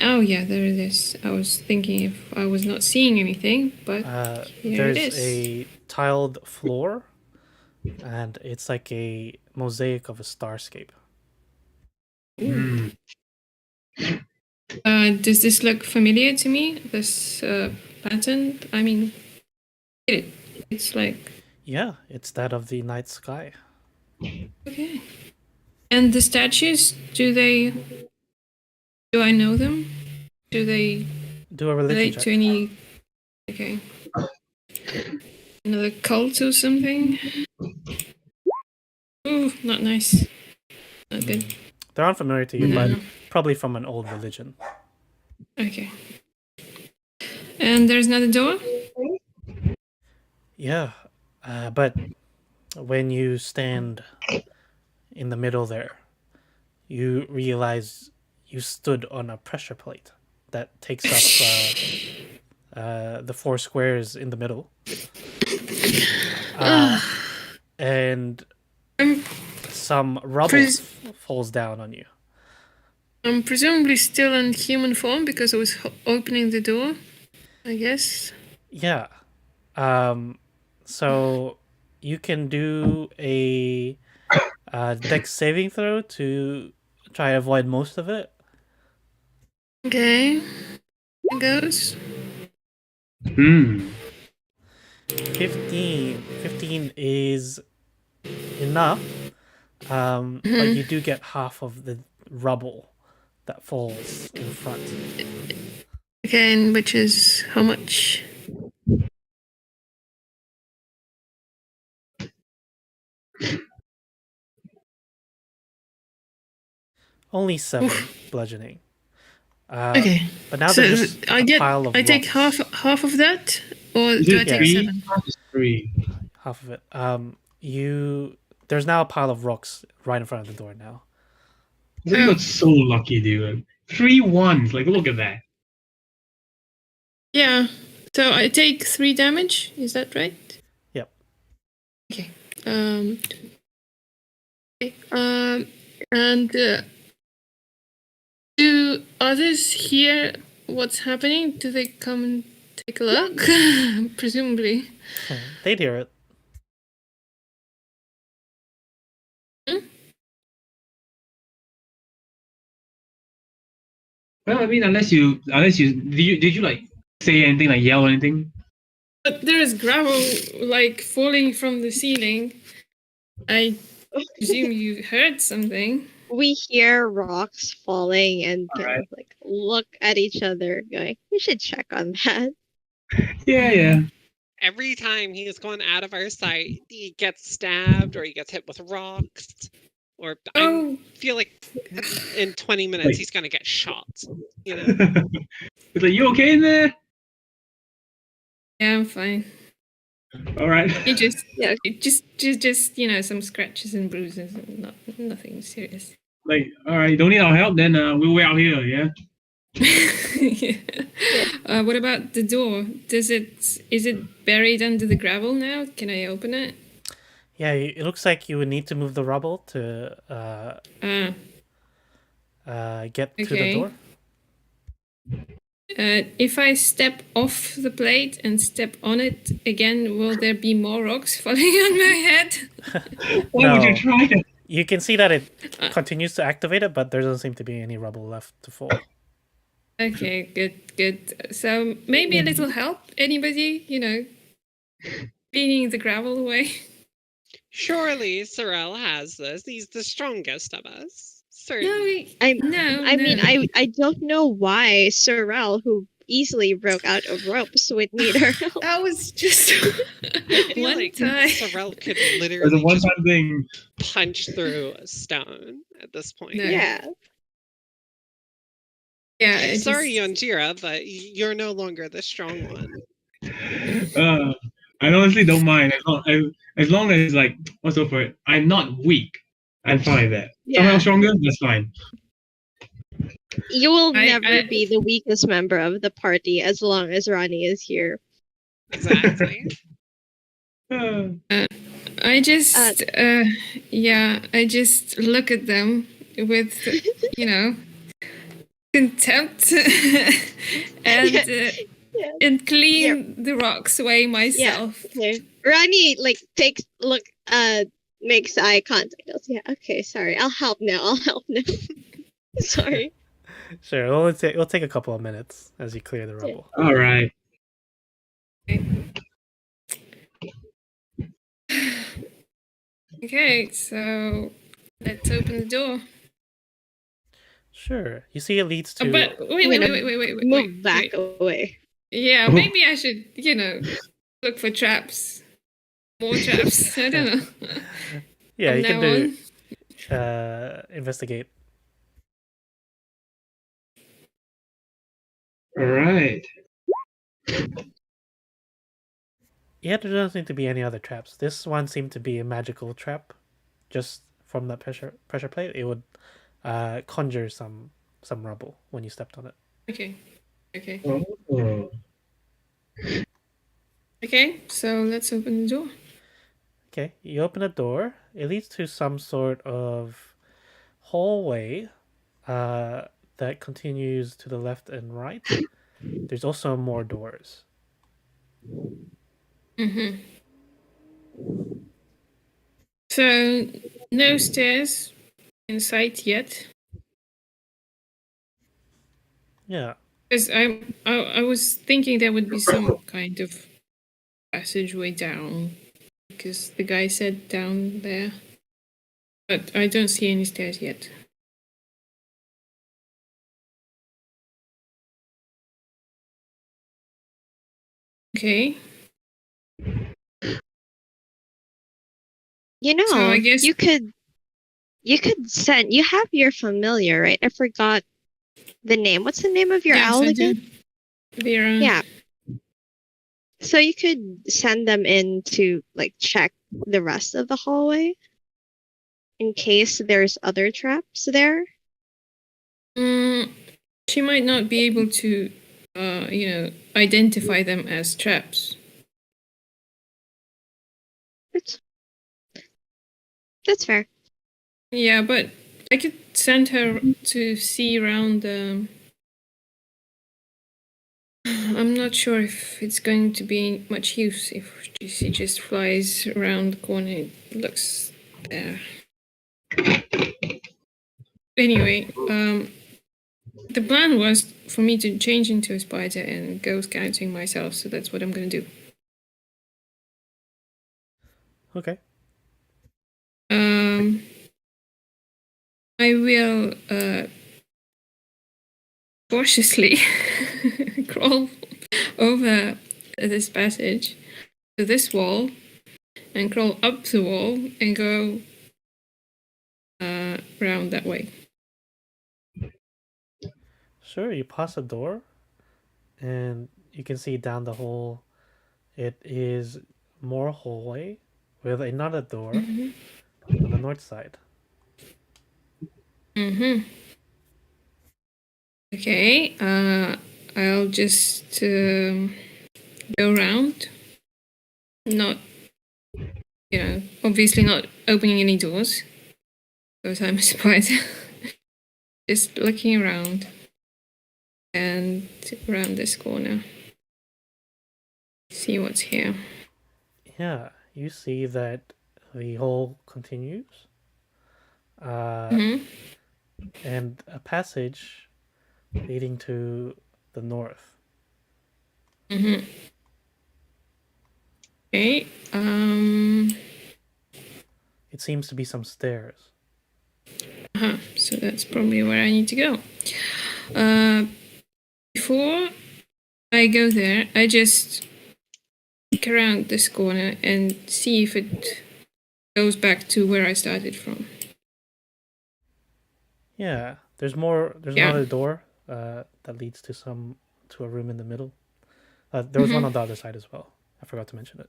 Oh yeah, there it is. I was thinking if I was not seeing anything, but here There's it is. a tiled floor, and it's like a mosaic of a starscape. Mm. Does this look familiar to me? This pattern? I mean, it's like Yeah, it's that of the night sky. okay. And the statues, do I know them? Do they Do a religion relate check. to any? Okay. Another cult or something? Ooh, not nice. Not good. They're unfamiliar to you, No. but probably from an old religion. Okay. And there's another door? Yeah, but when you stand in the middle there, you realize you stood on a pressure plate that takes up the 4 squares in the middle. And some rubble falls down on you. I'm presumably still in human form because I was opening the door, I guess. Yeah. So you can do a dex saving throw to try to avoid most of it. Okay. It goes. 15 is enough, but you do get half of the rubble that falls in front. Okay, and which is how much? Only 7 bludgeoning. Okay. But now So there's just a pile of I take rocks. half of that, or Is do I it take 7? 3? Half of it. There's now a pile of rocks right in front of the door now. You got so lucky, dude. 3 1s. Like, look at that. Yeah. So I take 3 damage. Is that right? Yep. Okay. Okay. And do others hear what's happening? Do they come and take a look? Presumably. They'd hear it. Well, I mean, unless you did you like say anything, like yell or anything? But there is gravel like falling from the ceiling. I presume you heard something. We hear rocks falling and kind Alright. of like look at each other, going, "We should check on that." Yeah. Every time he's going out of our sight, he gets stabbed or he gets hit with rocks. Or I Oh, feel like in 20 minutes Wait. he's gonna get shot. You know? It's like, you okay in there? yeah, I'm fine. All right. You just some scratches and bruises, and nothing serious. Like, all right, you don't need our help, then we'll wait out here, yeah? What about the door? Is it buried under the gravel now? Can I open it? Yeah, it looks like you would need to move the rubble to get to the Okay. door. If I step off the plate and step on it again, will there be more rocks falling on my head? Why would you No. try that? You can see that it continues to activate it, but there doesn't seem to be any rubble left to fall. Okay, good. So maybe a little help? Anybody? Beating the gravel away? Surely Sorel has this. He's the strongest of us. certain. I mean, I don't know why Sorrel, who easily broke out of ropes, would need her help. That was just I feel one like time. Sorrel could It was a literally just one-time thing. punch through a stone at this point. No. Yeah. Yeah, it Sorry, just- Yonjira, but you're no longer the strong one. I honestly don't mind as long as like what's up for it. I'm not weak. I'm fine with that. Somehow Yeah. stronger, that's fine. You will I- never I- be the weakest member of the party as long as Ronnie is here. Exactly. I just, I just look at them with, contempt and Yeah. and clean the rocks away myself. Okay. Ronnie makes eye contact. Goes, yeah, okay, sorry. I'll help now. Sorry. Sure, it'll take a couple of minutes as you clear the rubble. All right. Okay, so let's open the door. Sure. You see it leads to But wait, Move back away. Yeah, maybe I should, look for traps. More traps. I don't know. yeah, From you can now do on. investigate. All right. Yeah, there doesn't seem to be any other traps. This one seemed to be a magical trap. Just from that pressure plate, it would conjure some rubble when you stepped on it. Okay. Oh. Okay, so let's open the door. Okay, you open a door. It leads to some sort of hallway that continues to the left and right. There's also more doors. Mm-hmm. So no stairs in sight yet. Yeah. Because I was thinking there would be some kind of passageway down. Because the guy said down there. But I don't see any stairs yet. Okay. You know, So I guess- you could send. You have your familiar, right? I forgot the name. What's the name of your Yes, owl I do. again? Vera. Yeah. So you could send them in to like check the rest of the hallway in case there's other traps there. She might not be able to, identify them as traps. That's fair. Yeah, but I could send her to see around. I'm not sure if it's going to be much use if she just flies around the corner. It looks there. Anyway, the plan was for me to change into a spider and go scouting myself, so that's what I'm gonna do. Okay. I will cautiously crawl over this passage to this wall and crawl up the wall and go around that way. Sure, you pass a door and you can see down the hall it is more hallway with another door on the north side. Okay, I'll just go around. Not, obviously not opening any doors because I'm a spider. Just looking around and around this corner. See what's here. Yeah, you see that the hole continues. Mhm. And a passage leading to the north. Okay. It seems to be some stairs. So so that's probably where I need to go. Before I go there, I just look around this corner and see if it goes back to where I started from. Yeah, there's more. There's Yeah. another door that leads to a room in the middle. There was one on the other side as well. I forgot to mention it.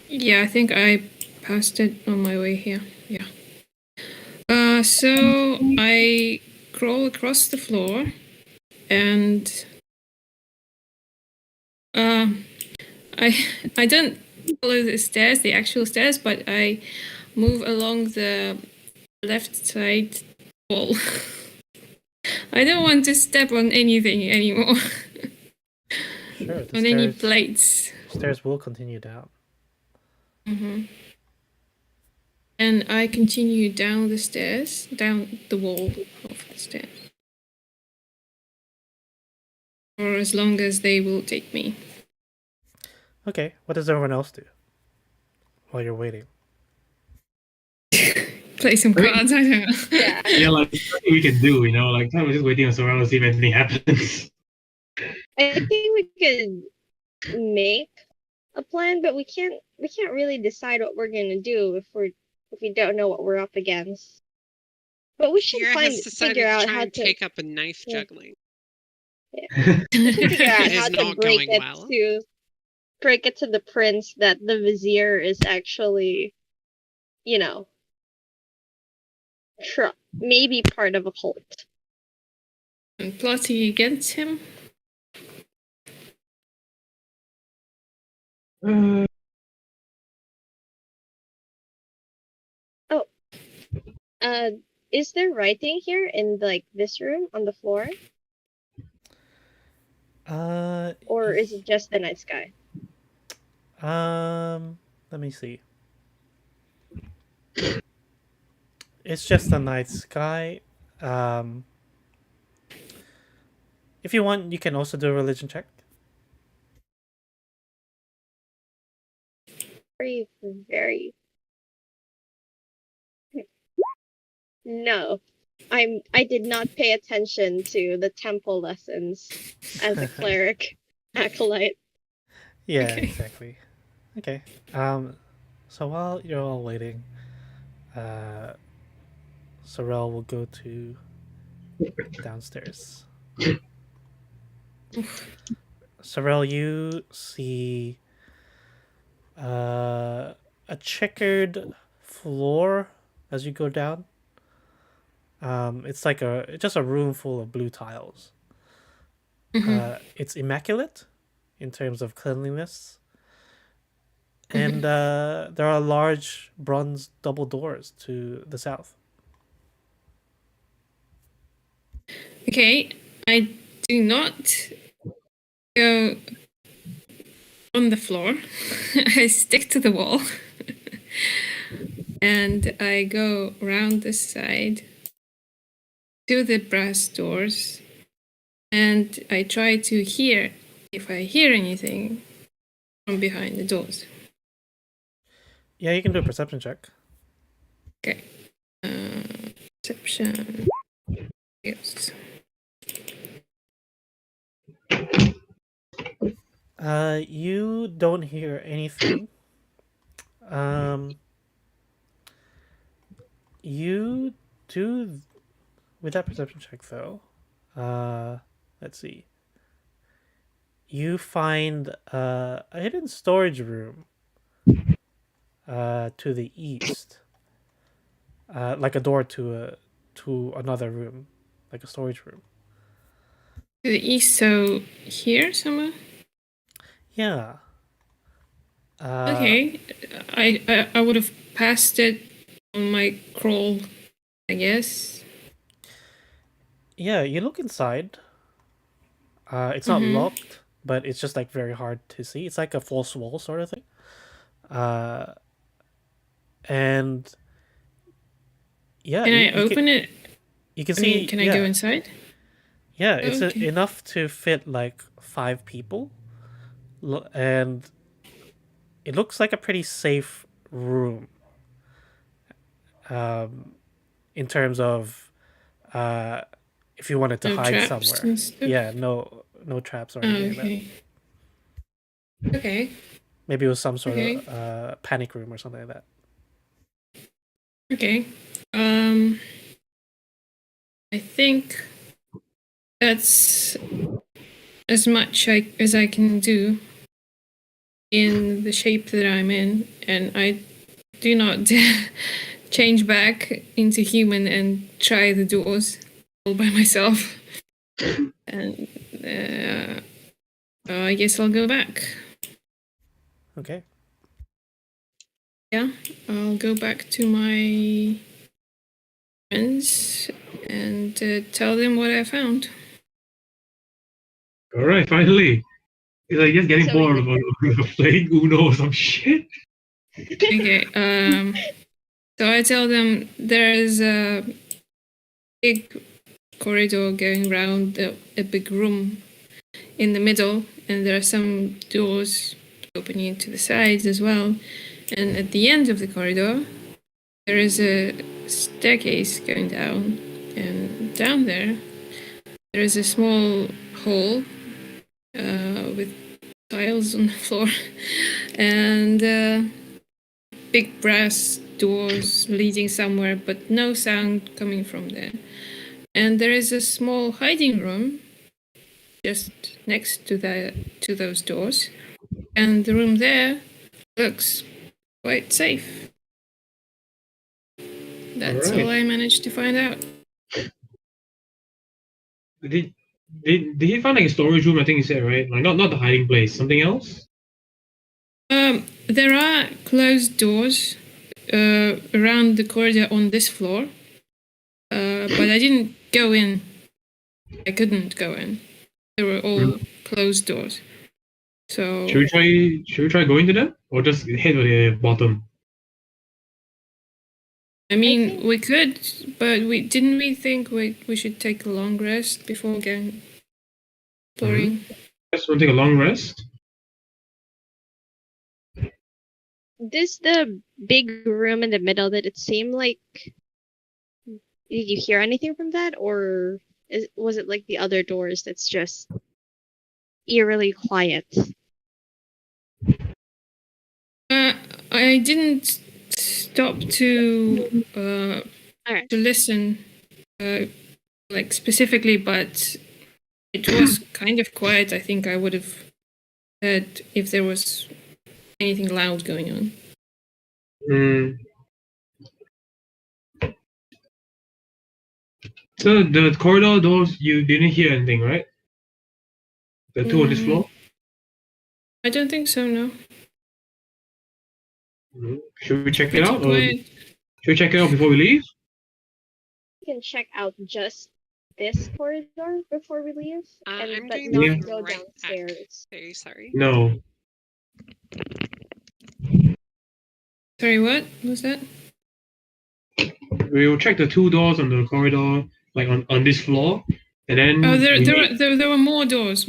Yeah, I think I passed it on my way here. Yeah. So I crawl across the floor and I don't follow the stairs, the actual stairs, but I move along the left side wall. I don't want to step on anything anymore. Sure, the on any stairs, plates. stairs will continue down. And I continue down the stairs, down the wall of the stairs. For as long as they will take me. Okay, what does everyone else do while you're waiting? Play some cards, I don't know. Yeah. Yeah, like nothing we can do, you know, like we're just waiting on Sorrel to see if anything happens. I think we could make a plan, but we can't really decide what we're gonna do if we don't know what we're up against. But we should Kira has decided figure to out try how and to take up a knife Yeah. juggling. figure out It is how to not break going it well. to the prince that the vizier is actually, you know, maybe part of a cult. And plotting against him. Is there writing here in like this room on the floor, or is it just the night sky? Let me see. It's just a night sky. If you want, you can also do a religion check. Very. No, I did not pay attention to the temple lessons as a cleric acolyte. Yeah, Okay. exactly. Okay. So while you're all waiting, Sorrel will go to downstairs. Sorrel, you see a checkered floor as you go down. It's like just a room full of blue tiles. It's immaculate in terms of cleanliness. And there are large bronze double doors to the south. Okay, I do not go on the floor. I stick to the wall. And I go around the side to the brass doors. And I try to hear if I hear anything from behind the doors. Yeah, you can do a perception check. Okay. Perception. Yes. You don't hear anything. You do with that perception check though. Let's see. You find a hidden storage room to the east, like a door to another room, like a storage room. To the east, so here somewhere? Yeah. Okay. I would have passed it on my crawl, I guess. Yeah, you look inside. It's not locked, but it's just like very hard to see. It's like a false wall sort of thing. And yeah, Can I open it? You can I see. mean, can I go inside? Yeah, it's Okay. enough to fit like 5 people, and it looks like a pretty safe room. In in terms of if you wanted to No hide traps somewhere. and stuff? Yeah, no traps or Oh, anything like that. okay. Okay. Maybe it was some sort Okay. of panic room or something like that. Okay. I think that's as much as I can do in the shape that I'm in, and I do not change back into human and try the doors all by myself. And I guess I'll go back. Okay. Yeah, I'll go back to my friends and tell them what I found. All right, finally. He's like just getting So bored you- of playing Uno or some shit. Okay. So I tell them there's a big corridor going around a big room in the middle, and there are some doors opening to the sides as well. And at the end of the corridor, there is a staircase going down, and down there is a small hall with tiles on the floor and big brass doors leading somewhere, but no sound coming from there. And there is a small hiding room just next to those doors, and the room there looks quite safe. That's Alright. all I managed to find out. Did he find like a storage room? I think he said, right? Like not the hiding place, something else. There are closed doors around the corridor on this floor, but I didn't go in. I couldn't go in. They were all closed doors. So Should we try going to them or just head to the bottom? I mean, think- we could, but we think we should take a long rest before going exploring. Just want to take a long rest. Does the big room in the middle, did it seem like, did you hear anything from that, or was it like the other doors that's just eerily quiet? I didn't stop to Alright. to listen, like specifically, but it was kind of quiet. I think I would have heard if there was anything loud going on. Mm. So the corridor doors, you didn't hear anything, right? The two on this floor. I don't think so. No. Should we check it Pretty out? Or quiet. should we check it out before we leave? We can check out just this corridor before we leave, I'm but doing not Yeah. go right downstairs. Very sorry. No. Sorry, what was that? We will check the two doors on the corridor, like on this floor, and then. Oh, we there were more doors,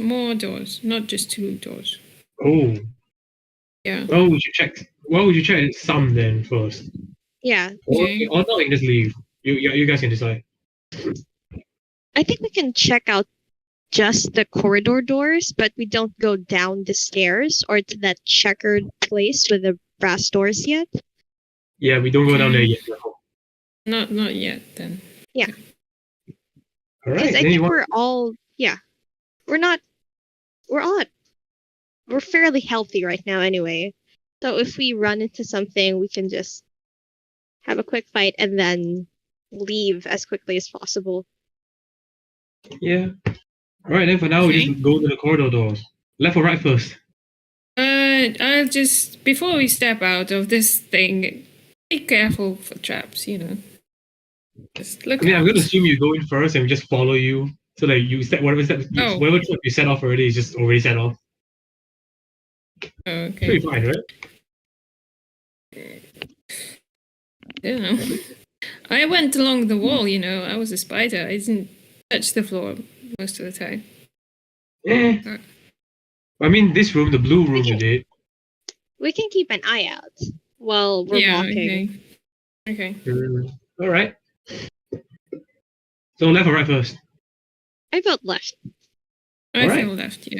not just two doors. Oh, Yeah. well, we should check. Well, we should check some then first. Yeah, Okay. Or not, we can just leave. You guys can decide. I think we can check out just the corridor doors, but we don't go down the stairs or to that checkered place with the brass doors yet. Yeah, we don't go down there yet. No. Not yet then. All right. Because I then you think want- we're all, yeah, we're fairly healthy right now anyway. So if we run into something, we can just have a quick fight and then leave as quickly as possible. Yeah. All right. Then for now, we Okay. just go to the corridor doors. Left or right first? I'll just before we step out of this thing, be careful for traps. Just look. I mean, I'm out. gonna assume you go in first and we just follow you. So that you set whatever Oh. whatever trap you set off already is just already set off. Oh, Should be okay. fine, right? I don't know. I went along the wall. I was a spider. I didn't touch the floor most of the time. Eh. I mean, this room, the blue room, you did. We can keep an eye out while we're Yeah. walking. Okay. All right. So left or right first? I vote left. I Alright. feel left, yeah.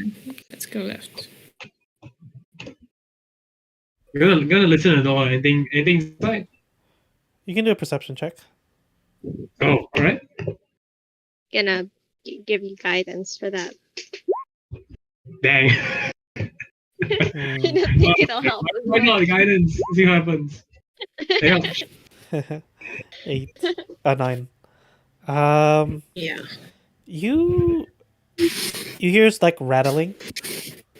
Let's go left. Gonna listen to the door. Anything inside? You can do a perception check. Oh, alright. Gonna give you guidance for that. Dang. Hmm. I don't think it'll help. as Why well. not guidance? See what happens. Damn. 8, 9. Yeah. You hear it's like rattling.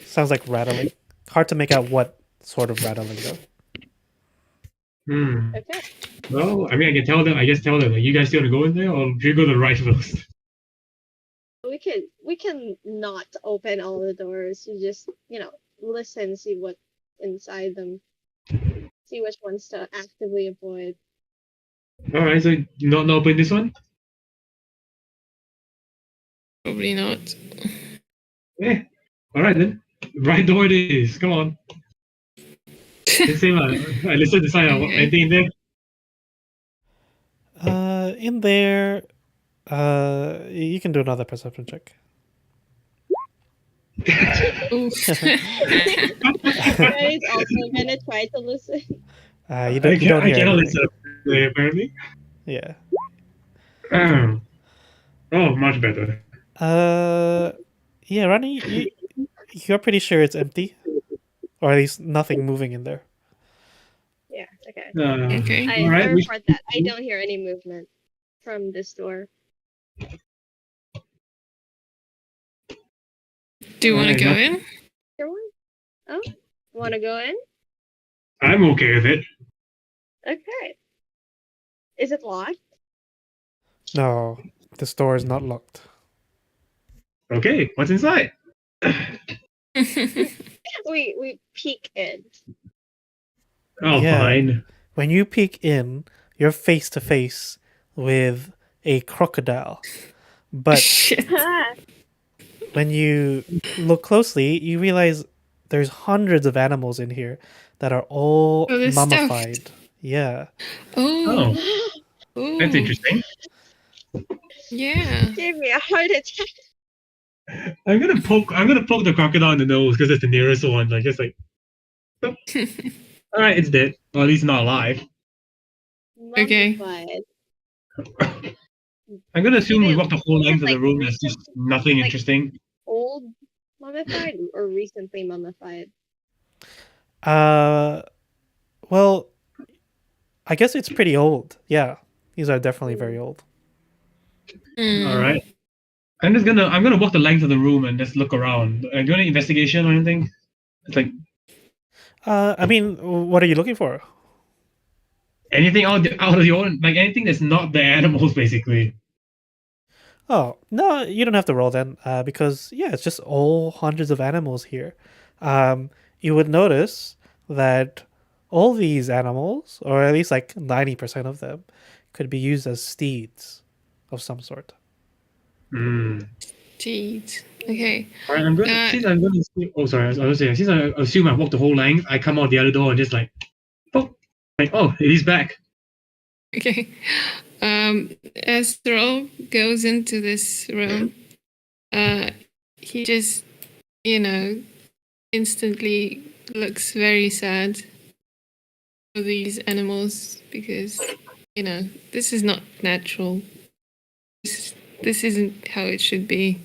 Sounds like rattling. Hard to make out what sort of rattling though. Okay. Well, I mean, I can tell them. I guess tell them. Like, you guys still want to go in there, or should we go to the right first? We can not open all the doors. You just listen, see what's inside them, see which ones to actively avoid. All right. So not open this one. Probably not. Yeah. All right then. Right door it is. Come on. The same. I listen to sign out. Okay. Anything in there? In there, you can do another perception check. Oof. Guys also gonna try to listen. You don't hear I cannot anything. listen. Apparently. Yeah. Oh, much better. Yeah, Ronnie, you're pretty sure it's empty, or at least nothing moving in there. Yeah. Okay. Okay. I All right. report that. I don't hear any movement from this door. Do you want to Alright, go no- in? Here one? Oh, want to go in? I'm okay with it. Okay. Is it locked? No, this door is not locked. Okay. What's inside? We peek in. Oh, Yeah. fine. When you peek in, you're face to face with a crocodile. But Shit. when you look closely, you realize there's hundreds of animals in here that are all Oh, they're mummified. stuffed. Yeah. Oh. Oh, that's Ooh. interesting. Yeah. Gave me a heart attack. I'm gonna poke the crocodile in the nose because it's the nearest one. Like just like, all right, it's dead. Or at least not alive. Okay. Mummified. I'm gonna assume we Even- walked the whole length of the like room. There's just recent- nothing like- interesting. Old mummified or recently mummified? Well, I guess it's pretty old. Yeah. These are definitely very old. Mm. All right. I'm gonna walk the length of the room and just look around. Do you want an investigation or anything? It's like I mean, what are you looking for? anything out of your own, like anything that's not the animals, basically. Oh, no, you don't have to roll then, because, yeah, it's just all hundreds of animals here. You would notice that all these animals, or at least like 90% of them, could be used as steeds of some sort. Jeez. Okay. All right, I'm gonna. Since I'm gonna. Oh, sorry. I was gonna say. Since I assume I walked the whole length, I come out the other door and just like, oh, it is back. Okay. As Thrall goes into this room, he just, instantly looks very sad for these animals because, this is not natural. This isn't how it should be.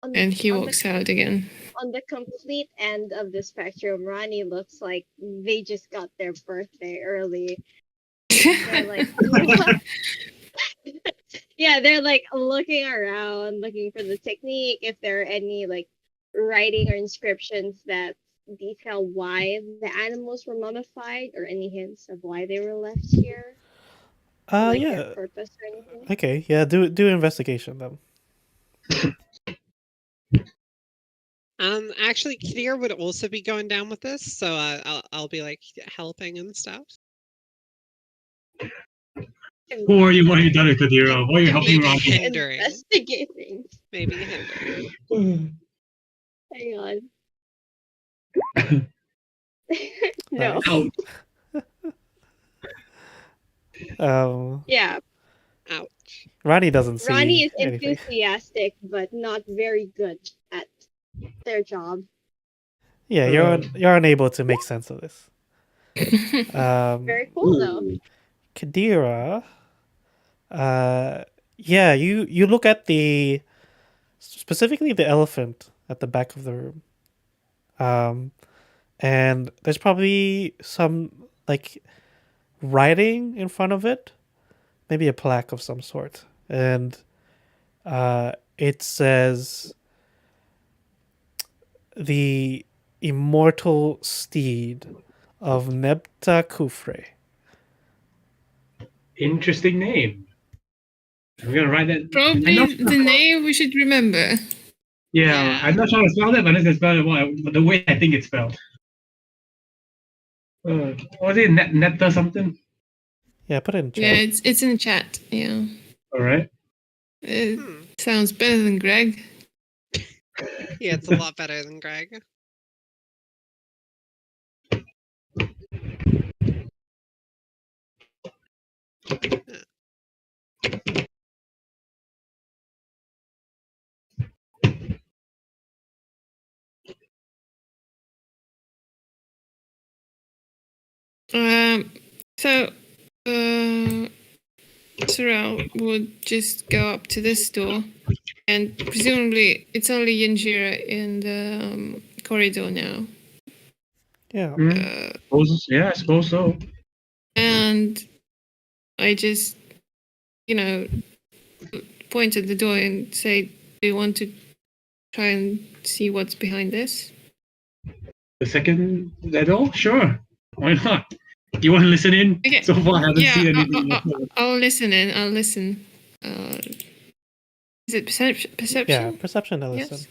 On, And he on the- walks out again. on the complete end of the spectrum, Ronnie looks like they just got their birthday early. They're like, yeah, they're like looking around, looking for the technique, if there are any like writing or inscriptions that detail why the animals were mummified, or any hints of why they were left here, like Yeah. their purpose or anything. Okay, yeah, do investigation then. Actually, Kadir would also be going down with this, so I'll be like helping and stuff. Who are you? What have you done with Kadira? Why are you helping Maybe Rocky? hindering. Investigating. Maybe hindering. Hang on. No. Ouch. Um, Yeah. Ouch. Ronnie doesn't see Ronnie is anything. enthusiastic, but not very good at their job. Yeah, you're unable to make sense of this. Very cool, though. Kadira, yeah, you look at specifically the elephant at the back of the room, and there's probably some like writing in front of it, maybe a plaque of some sort, and it says the immortal steed of Nebta Kufre. Interesting name. I'm gonna write that. Probably know- the name we should remember. Yeah, I'm not sure how to spell it, but I'm gonna spell it the way I think it's spelled. Was it Nepta something? Yeah, put it in chat. Yeah, it's in chat. Yeah, All right. it sounds better than Greg. Yeah, it's a lot better than Greg. So, Sorrel would just go up to this door, and presumably it's only Yanjira in the corridor now. Yeah. I suppose so. And I just, point at the door and say, "Do you want to try and see what's behind this?" The second that all? Sure. Why not? You want to listen in? Okay. So far, I haven't Yeah, seen anything. I'll listen in. I'll listen. Is it perception? Yeah, perception, Ellison.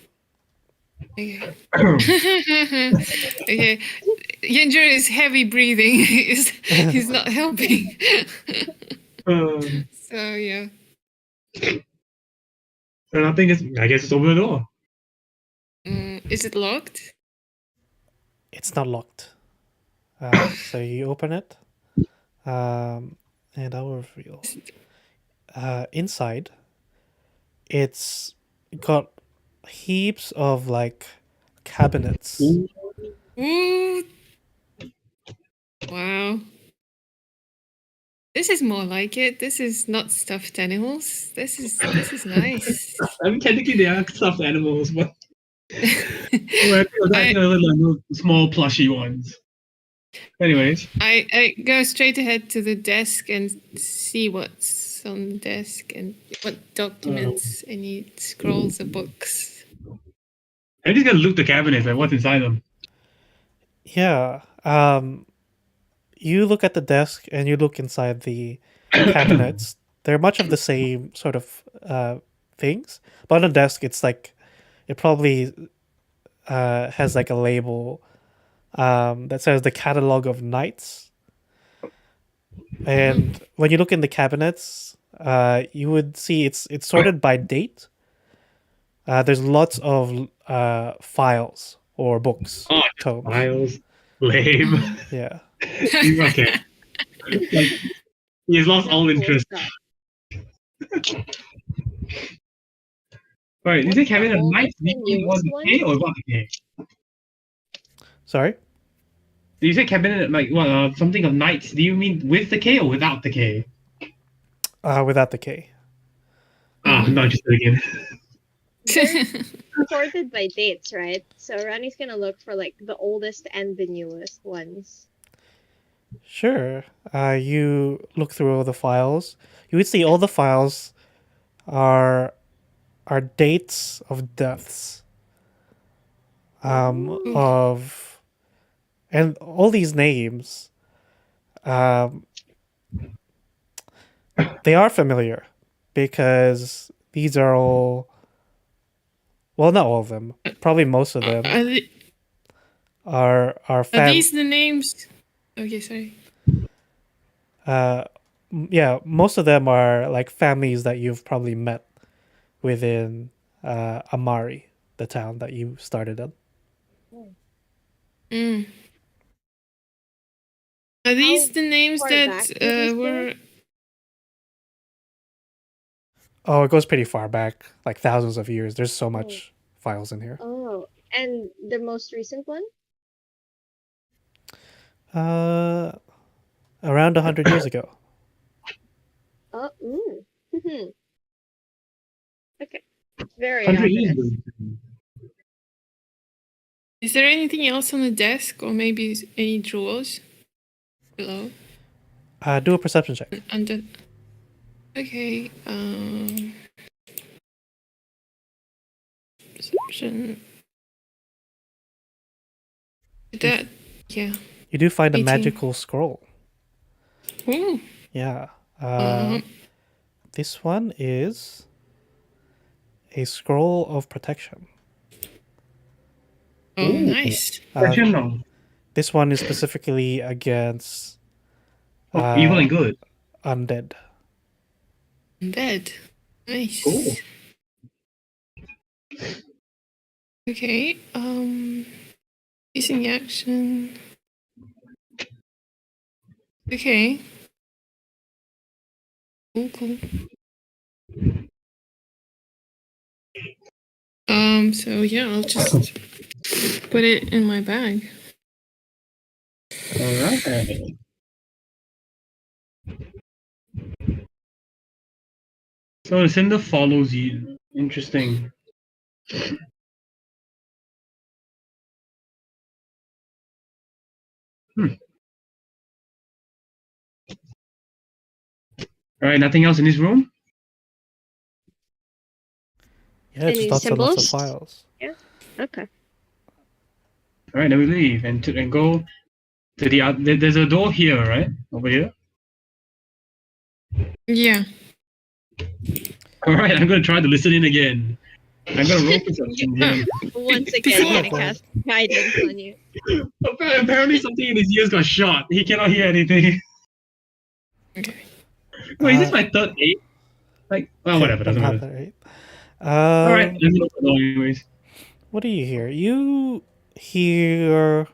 Yes. Okay. Okay. Yanjiro is heavy breathing. He's not helping. So yeah. Nothing is. I guess it's over the door. Is it locked? It's not locked. So you open it, and I will reveal. Inside, it's got heaps of like cabinets. Ooh. Wow. This is more like it. This is not stuffed animals. This is nice. I mean, technically they are stuffed animals, but little small plushy ones. Anyways, I go straight ahead to the desk and see what's on the desk and what documents, any scrolls or books. I'm just gonna loot the cabinets and what's inside them. Yeah. You look at the desk and you look inside the cabinets. They're much of the same sort of things, but on the desk, it's like it probably has like a label that says the catalog of knights. And when you look in the cabinets, you would see it's sorted by date. There's lots of files or books, tomes. Files, lame. Yeah. Okay. Like, he's lost all interest. Alright, you say cabinet of knights? Do you mean was the K or what the K? Sorry. Do you say cabinet like what? Something of knights? Do you mean with the K or without the K? Without the K. Not just again. Sorted by dates, right? So Ronnie's gonna look for like the oldest and the newest ones. Sure. You look through all the files. You would see all the files are dates of deaths. Of and all these names, they are familiar because these are all. Well, not all of them. Probably most of them are Are these the names? Okay, sorry. Yeah, most of them are like families that you've probably met within Amari, the town that you started in. Are these the names far that back did you were? Oh, it goes pretty far back, like thousands of years. There's so much files in here. Oh, and the most recent one? Around 100 years ago. Oh, okay. Very 100 years ominous. ago. Is there anything else on the desk, or maybe any drawers below? Do a perception check. Under. Okay. Perception. That. Yeah. You do find a 18. magical scroll. Ooh. Yeah. Um, This one is a scroll of protection. oh, Ooh. nice. Professional. This one is specifically against Evil and good. undead. Dead. Nice. Cool. Okay. Using the action. Okay. Cool. So yeah, I'll just put it in my bag. Alright. So the cinder follows you. Interesting. Alright, nothing else in this room? Yeah, it's Any lots and lots of symbols? files. Okay. Alright, then we leave and go to the other. There's a door here, right? Over here. Yeah. Alright, I'm gonna try to listen in again. I'm gonna roll for something. Yeah. Once again, Before- gonna cast guidance on you. Apparently something in his ears got shot. He cannot hear anything. Okay. Wait, is this my third eight? Like, oh, whatever, doesn't matter. Right? Alright, let's look at it anyways. What do you hear? You hear.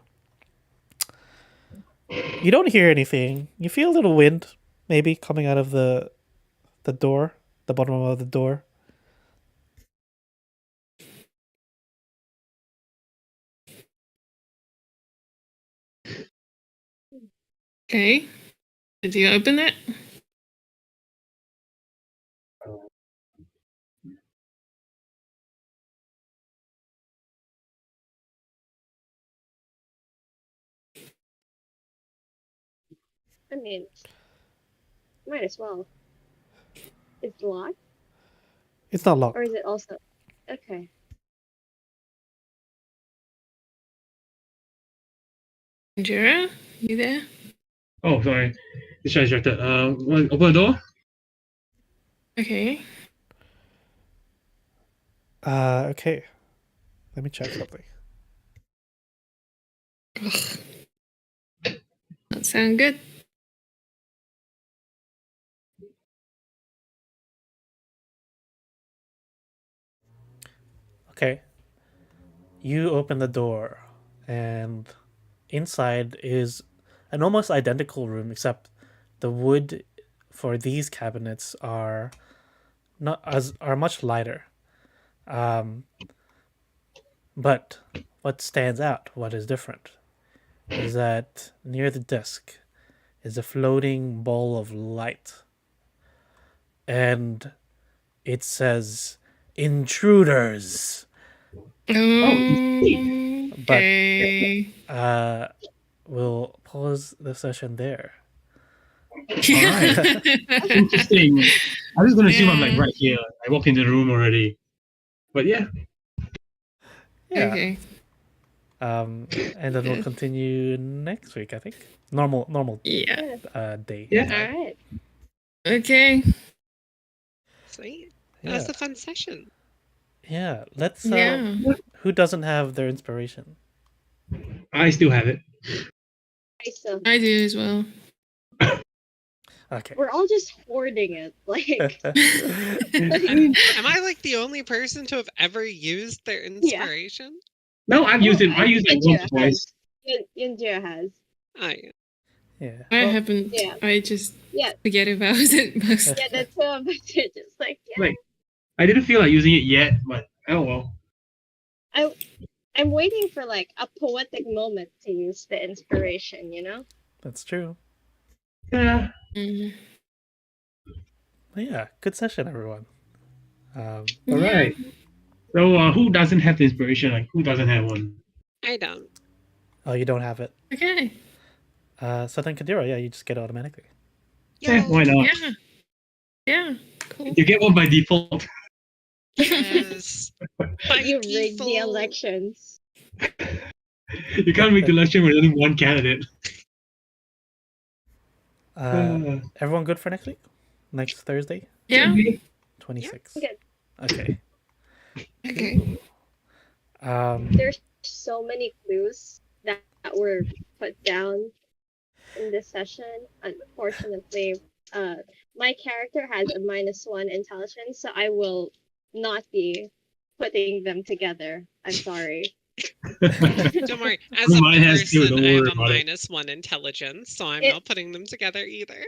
You don't hear anything. You feel a little wind, maybe coming out of the door, the bottom of the door. Okay. Did you open it? I mean, might as well. It's locked, It's not locked. or is it also? Okay. Jira, you there? Oh, sorry. Distracted. Open the door? Okay. Okay. Let me check something. That sound good. Okay. You open the door, and inside is an almost identical room, except the wood for these cabinets are much lighter. But what stands out, what is different, is that near the desk is a floating ball of light, and it says "Intruders." Okay. We'll pause the session there. Interesting. I was gonna assume I'm like right here. I walk into the room already. But yeah. Yeah. Okay. And then we'll continue next week, I think. Normal Yeah. day. Yeah. All right. Okay. Sweet. Yeah. That was a fun session. Yeah. Let's Yeah. who doesn't have their inspiration? I still have it. So I do as well. Okay. we're all just hoarding it. Like, Am I like the only person to have ever used their inspiration? No, I've used it. I used it once or Yunjiro twice. has. Yunjiro has. Oh, yeah. Yeah. I Well, haven't. yeah. I just Yeah, forget about it most. yeah, the two of us are just like, yeah. Like, I didn't feel like using it yet, but oh well. I'm waiting for like a poetic moment to use the inspiration, you know? That's true. Yeah. Mm. But yeah, good session, everyone. All right. So who doesn't have the inspiration? Like who doesn't have one? I don't. Oh, you don't have it. Okay. So then Kadira, yeah, you just get it automatically. Yeah, why not? Yeah. Yeah. Cool. You get one by default. Yes. By You rigged the default. elections. You can't make the election with only one candidate. Everyone good for next week? Next Thursday? Yeah. 26. Good. Okay. Okay. There's so many clues that were put down in this session. Unfortunately, my character has a -1 intelligence, so I will not be putting them together. I'm sorry. Don't worry. As a Mine has two, person, don't I have worry a about it. -1 intelligence, so I'm It- not putting them together either.